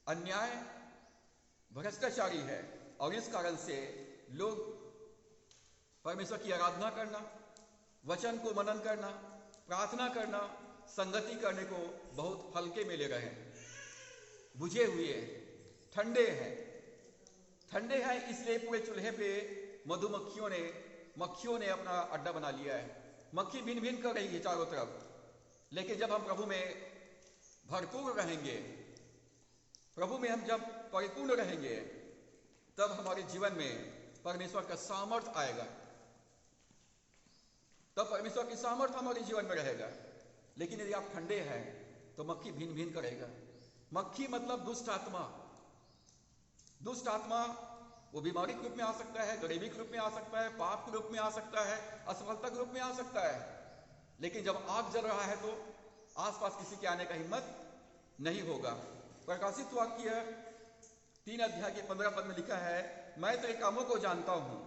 अन्याय, भ्रष्टाचारी है, और इस कारण से लोग परमेश्वर की आराधना करना, वचन को मनन करना, प्रार्थना करना, संगति करने को बहुत हल्के में ले रहे हैं, बुझे हुए हैं, ठंडे हैं। इसलिए पूरे चूल्हे पे मक्खियों ने अपना अड्डा बना लिया है। मक्खी भिन भिन कर रही है चारों तरफ। लेकिन जब हम प्रभु में भरपूर रहेंगे, प्रभु में हम जब परिपूर्ण रहेंगे, तब हमारे जीवन में परमेश्वर का सामर्थ आएगा, तब परमेश्वर की सामर्थ हमारे जीवन में रहेगा। लेकिन यदि आप ठंडे हैं तो मक्खी भिन भिन करेगा। मक्खी मतलब दुष्ट आत्मा। वो बीमारी के रूप में आ सकता है, गरीबी के रूप में आ सकता है, पाप के रूप में आ सकता है, असफलता के रूप में आ सकता है। लेकिन जब आग जल रहा है तो आसपास किसी के आने का हिम्मत नहीं होगा। प्रकाशित वाक्य 3 अध्याय के 15 पद में लिखा है, मैं तेरे कामों को जानता हूं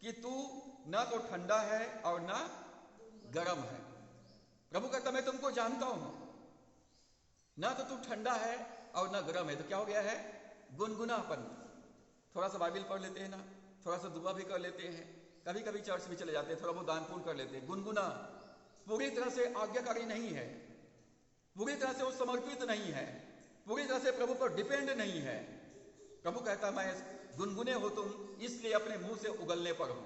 कि तू ना तो ठंडा है और ना गर्म है। प्रभु कहता मैं तुमको जानता हूं, ना तो तू ठंडा है और ना गर्म है। तो क्या हो गया है? गुनगुनापन। थोड़ा सा बाइबल पढ़ लेते हैं ना, थोड़ा सा दुआ भी कर लेते हैं, कभी कभी चर्च भी चले जाते हैं, थोड़ा बहुत दान पुण्य कर लेते हैं। गुनगुना, पूरी तरह से आज्ञाकारी नहीं है, पूरी तरह से वो समर्पित नहीं है, पूरी तरह से प्रभु पर डिपेंड नहीं है। प्रभु कहता मैं गुनगुने हो तुम, इसलिए अपने मुंह से उगलने पर हो।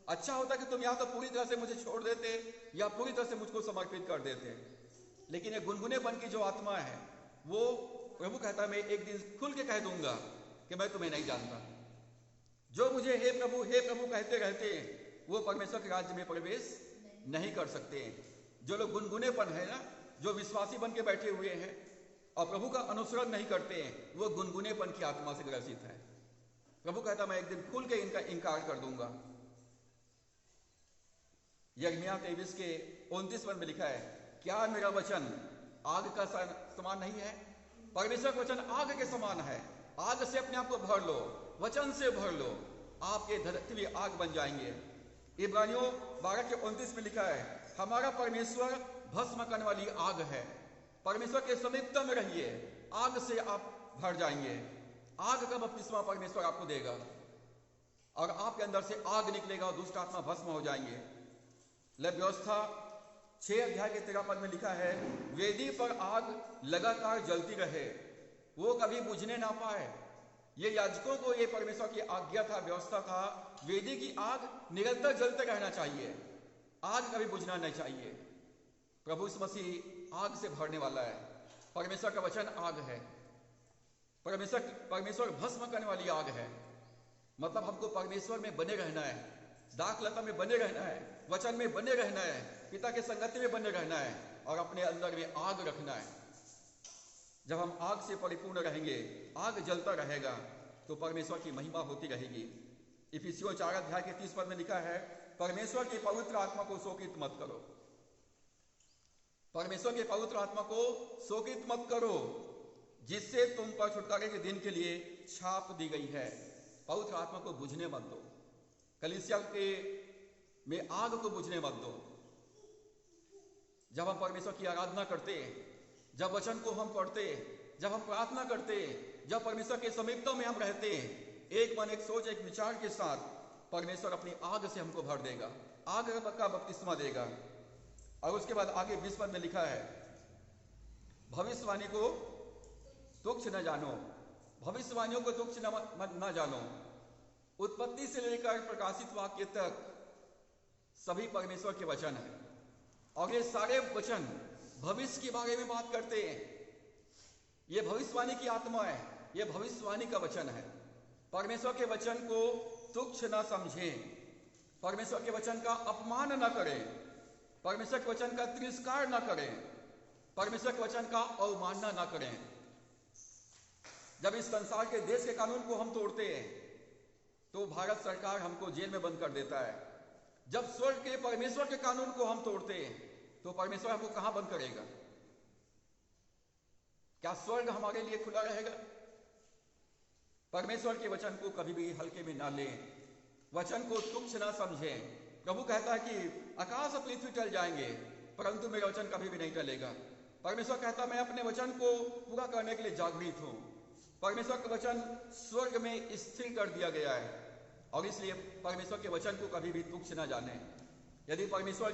अच्छा होता कि तुम या तो पूरी तरह से मुझे छोड़ देते या पूरी तरह से मुझको समर्पित कर देते। लेकिन ये गुनगुनेपन की जो आत्मा है, वो प्रभु कहता मैं एक दिन खुल के कह दूंगा कि मैं तुम्हें नहीं जानता। जो मुझे हे प्रभु कहते रहते हैं, वो परमेश्वर के राज्य में प्रवेश नहीं कर सकते। जो लोग गुनगुनेपन है ना, जो विश्वासी बन के बैठे हुए हैं और प्रभु का अनुसरण नहीं करते हैं, वो गुनगुनेपन की आत्मा से ग्रसित है। प्रभु कहता मैं एक दिन खुल के इनका इनकार कर दूंगा। यिर्मयाह 23 के 29 पद में लिखा है, क्या मेरा वचन आग का समान नहीं है? परमेश्वर का वचन आग के समान है। आग से अपने आप को भर लो, वचन से भर लो, आपके धरती आग बन जाएंगे। इब्रानियों 12 के 29 में लिखा है, हमारा परमेश्वर भस्म करने वाली आग है। परमेश्वर के समीपता में रहिए, आग से आप भर जाएंगे। आग का बपतिस्मा परमेश्वर आपको देगा और आपके अंदर से आग निकलेगा और दुष्ट आत्मा भस्म हो जाएंगे। लेवी व्यवस्था 6 अध्याय के 13 पद में लिखा है, वेदी पर आग लगातार जलती रहे, वो कभी बुझने ना पाए। ये याजकों को ये परमेश्वर की आज्ञा था, व्यवस्था था। वेदी की आग निरंतर जलते रहना चाहिए, आग कभी बुझना नहीं चाहिए। प्रभु यीशु मसीह आग से भरने वाला है। परमेश्वर का वचन आग है। परमेश्वर भस्म करने वाली आग है। मतलब हमको परमेश्वर में बने रहना है, दाखलता में बने रहना है, वचन में बने रहना है, पिता के संगति में बने रहना है और अपने अंदर में आग रखना है। जब हम आग से परिपूर्ण रहेंगे, आग जलता रहेगा, तो परमेश्वर की महिमा होती रहेगी। इफिसियों 4 अध्याय के 30 पद में लिखा है, परमेश्वर की पवित्र आत्मा को शोकित मत करो। परमेश्वर के पवित्र आत्मा को शोकित मत करो, जिससे तुम पर छुटकारे के दिन के लिए छाप दी गई है। पवित्र आत्मा को बुझने मत दो, कलीसिया के में आग को बुझने मत दो। जब हम परमेश्वर की आराधना करते हैं, जब वचन को हम पढ़ते हैं, जब हम प्रार्थना करते हैं, जब परमेश्वर के समीपता में हम रहते हैं, एक मन, एक सोच, एक विचार के साथ परमेश्वर अपनी आग से हमको भर देगा, आग का बपतिस्मा देगा। और उसके बाद आगे 20 पद में लिखा है, भविष्यवाणी को तुच्छ न जानो, भविष्यवाणियों को तुच्छ न जानो। उत्पत्ति से लेकर प्रकाशित वाक्य तक सभी परमेश्वर के वचन हैं और ये सारे वचन भविष्य के बारे में बात करते हैं। ये भविष्यवाणी की आत्मा है, ये भविष्यवाणी का वचन है। परमेश्वर के वचन को तुच्छ न समझें, परमेश्वर के वचन का अपमान न करें, परमेश्वर के वचन का तिरस्कार न करें, परमेश्वर के वचन का अवमानना न करें। जब इस संसार के देश के कानून को हम तोड़ते हैं तो भारत सरकार हमको जेल में बंद कर देता है। जब स्वर्ग के परमेश्वर के कानून को हम तोड़ते हैं तो परमेश्वर हमको कहां बंद करेगा? क्या स्वर्ग हमारे लिए खुला रहेगा? परमेश्वर के वचन को कभी भी हल्के में ना लें, वचन को तुच्छ ना समझें। प्रभु कहता है कि आकाश और पृथ्वी टल जाएंगे परंतु मेरा वचन कभी भी नहीं टलेगा। परमेश्वर कहता है मैं अपने वचन को पूरा करने के लिए जागृत हूं। परमेश्वर का वचन स्वर्ग में स्थिर कर दिया गया है और इसलिए परमेश्वर के वचन को कभी भी तुच्छ ना जाने। यदि परमेश्वर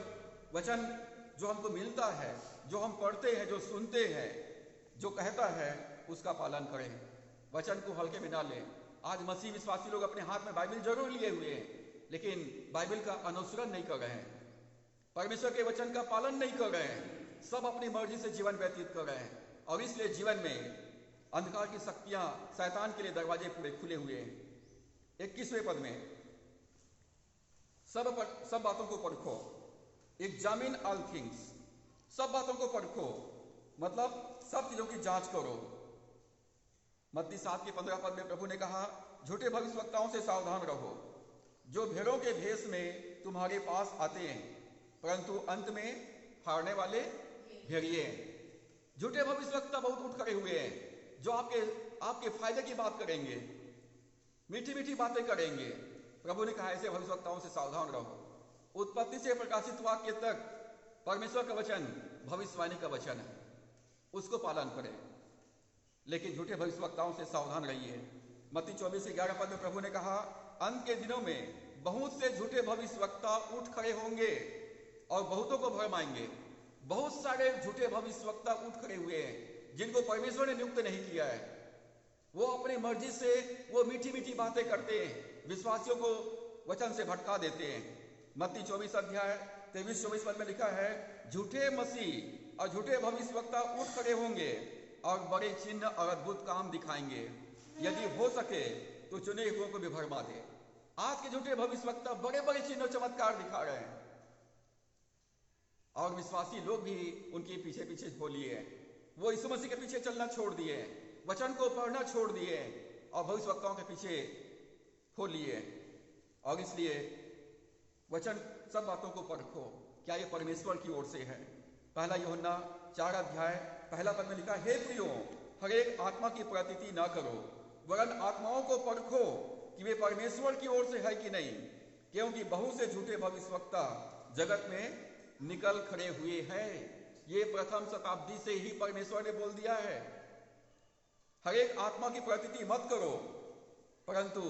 वचन जो हमको मिलता है, जो हम पढ़ते हैं, जो सुनते हैं, जो कहता है, उसका पालन करें, वचन को हल्के में ना लें। आज मसीह विश्वासी लोग अपने हाथ में बाइबल जरूर लिए हुए हैं लेकिन बाइबल का अनुसरण नहीं कर रहे हैं, परमेश्वर के वचन का पालन नहीं कर रहे हैं, सब अपनी मर्जी से जीवन व्यतीत कर रहे हैं और इसलिए जीवन में अंधकार की शक्तियां, शैतान के लिए दरवाजे पूरे खुले हुए हैं। 21वें पद में सब बातों को परखो, एग्जामिन ऑल थिंग्स, सब बातों को परखो मतलब सब चीजों की जांच करो। मत्ती 7 के 15 पद में प्रभु ने कहा झूठे भविष्यवक्ताओं से सावधान रहो जो भेड़ों के भेष में तुम्हारे पास आते हैं परंतु अंत में हारने वाले भेड़िए हैं। झूठे भविष्यवक्ता बहुत उठ खड़े हुए हैं जो आपके फायदे की बात करेंगे, मीठी मीठी बातें करेंगे। प्रभु ने कहा ऐसे भविष्यवक्ताओं से सावधान रहो। उत्पत्ति से प्रकाशित वाक्य तक परमेश्वर का वचन भविष्यवाणी का वचन है, उसको पालन करें, लेकिन झूठे भविष्यवक्ताओं से सावधान रहिए। मत्ती 24:11 पद में प्रभु ने कहा अंत के दिनों में बहुत से झूठे भविष्यवक्ता उठ खड़े होंगे और बहुतों को भरमाएंगे। बहुत सारे झूठे भविष्यवक्ता उठ खड़े हुए हैं जिनको परमेश्वर ने नियुक्त नहीं किया है। वो अपनी मर्जी से वो मीठी मीठी बातें करते हैं, विश्वासियों को वचन से भटका देते हैं। मत्ती 24:23-24 पद में लिखा है झूठे मसीह और झूठे भविष्यवक्ता उठ खड़े होंगे और बड़े चिन्ह और अद्भुत काम दिखाएंगे, यदि हो सके तो चुने हुओं को भी भरमा दे। आज के झूठे भविष्यवक्ता बड़े बड़े चिन्ह चमत्कार दिखा रहे हैं और विश्वासी लोग भी उनके पीछे पीछे हो लिए हैं। वो यीशु मसीह के पीछे चलना छोड़ दिए, वचन को पढ़ना छोड़ दिए और भविष्यवक्ताओं के पीछे हो लिए। और इसलिए वचन सब बातों को परखो, क्या ये परमेश्वर की ओर से है। 1 यूहन्ना 4:1 पद में लिखा हे प्रियो हर एक आत्मा की प्रतीति ना करो वरन आत्माओं को परखो कि वे परमेश्वर की ओर से है कि नहीं, क्योंकि बहुत से झूठे भविष्यवक्ता जगत में निकल खड़े हुए हैं। ये प्रथम शताब्दी से ही परमेश्वर ने बोल दिया है। हर एक आत्मा की प्रतीति मत करो परंतु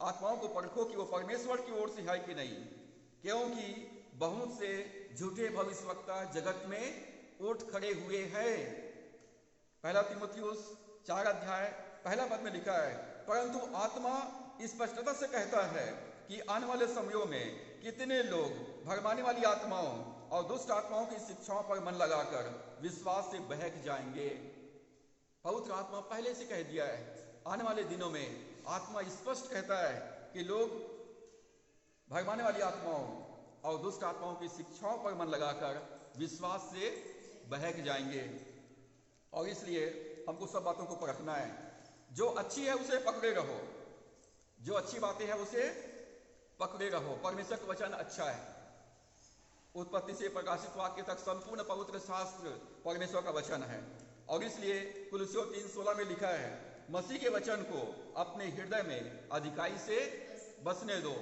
आत्माओं को परखो कि वो परमेश्वर की ओर से है कि नहीं, क्योंकि बहुत से झूठे भविष्यवक्ता जगत में उठ खड़े हुए हैं। 1 तीमुथियुस 4:1 पद में लिखा है परंतु आत्मा स्पष्टता से कहता है कि आने वाले समयों में कितने लोग भरमाने वाली आत्माओं और दुष्ट आत्माओं की शिक्षाओं पर मन लगाकर विश्वास से बहक जाएंगे। पवित्र आत्मा पहले से कह दिया है, आने वाले दिनों में आत्मा स्पष्ट कहता है कि लोग भरमाने वाली आत्माओं और दुष्ट आत्माओं की शिक्षाओं पर मन लगाकर विश्वास से बहक जाएंगे। और इसलिए हमको सब बातों को परखना है। जो अच्छी है उसे पकड़े रहो, जो अच्छी बातें हैं उसे पकड़े रहो। परमेश्वर का वचन अच्छा है। उत्पत्ति से प्रकाशित वाक्य तक संपूर्ण पवित्र शास्त्र परमेश्वर का वचन है और इसलिए कुलुस्सियों 3:16 में लिखा है मसीह के वचन को अपने हृदय में अधिकाई से बसने दो।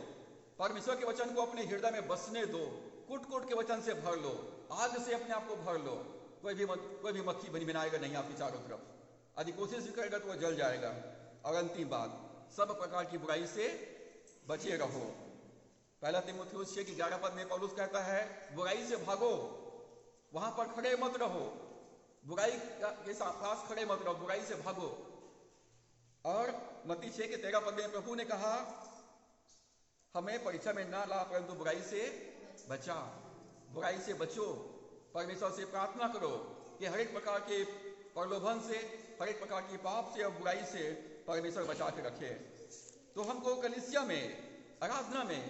परमेश्वर के वचन को अपने हृदय में बसने दो, कुट कुट के वचन से भर लो, आग से अपने आप को भर लो। कोई भी मक्खी भिनभिनाएगा नहीं आपकी चारों तरफ, यदि कोशिश भी करेगा तो वह जल जाएगा। और अंतिम बात, सब प्रकार की बुराई से बचे रहो। 1 तीमुथियुस 6:11 में पौलुस कहता है बुराई से भागो, वहां पर खड़े मत रहो, बुराई के पास खड़े मत रहो, बुराई से भागो। और मत्ती 6:13 में प्रभु ने कहा हमें परीक्षा में ना ला परंतु बुराई से बचा, बुराई से बचो। परमेश्वर से प्रार्थना करो कि हर एक प्रकार के प्रलोभन से, हर एक प्रकार की पाप से और बुराई से परमेश्वर बचा के रखे। तो हमको कलीसिया में, आराधना में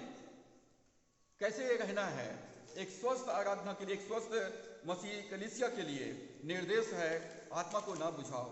कैसे रहना है, एक स्वस्थ आराधना के लिए, एक स्वस्थ मसीह कलीसिया के लिए निर्देश है आत्मा को ना बुझाओ,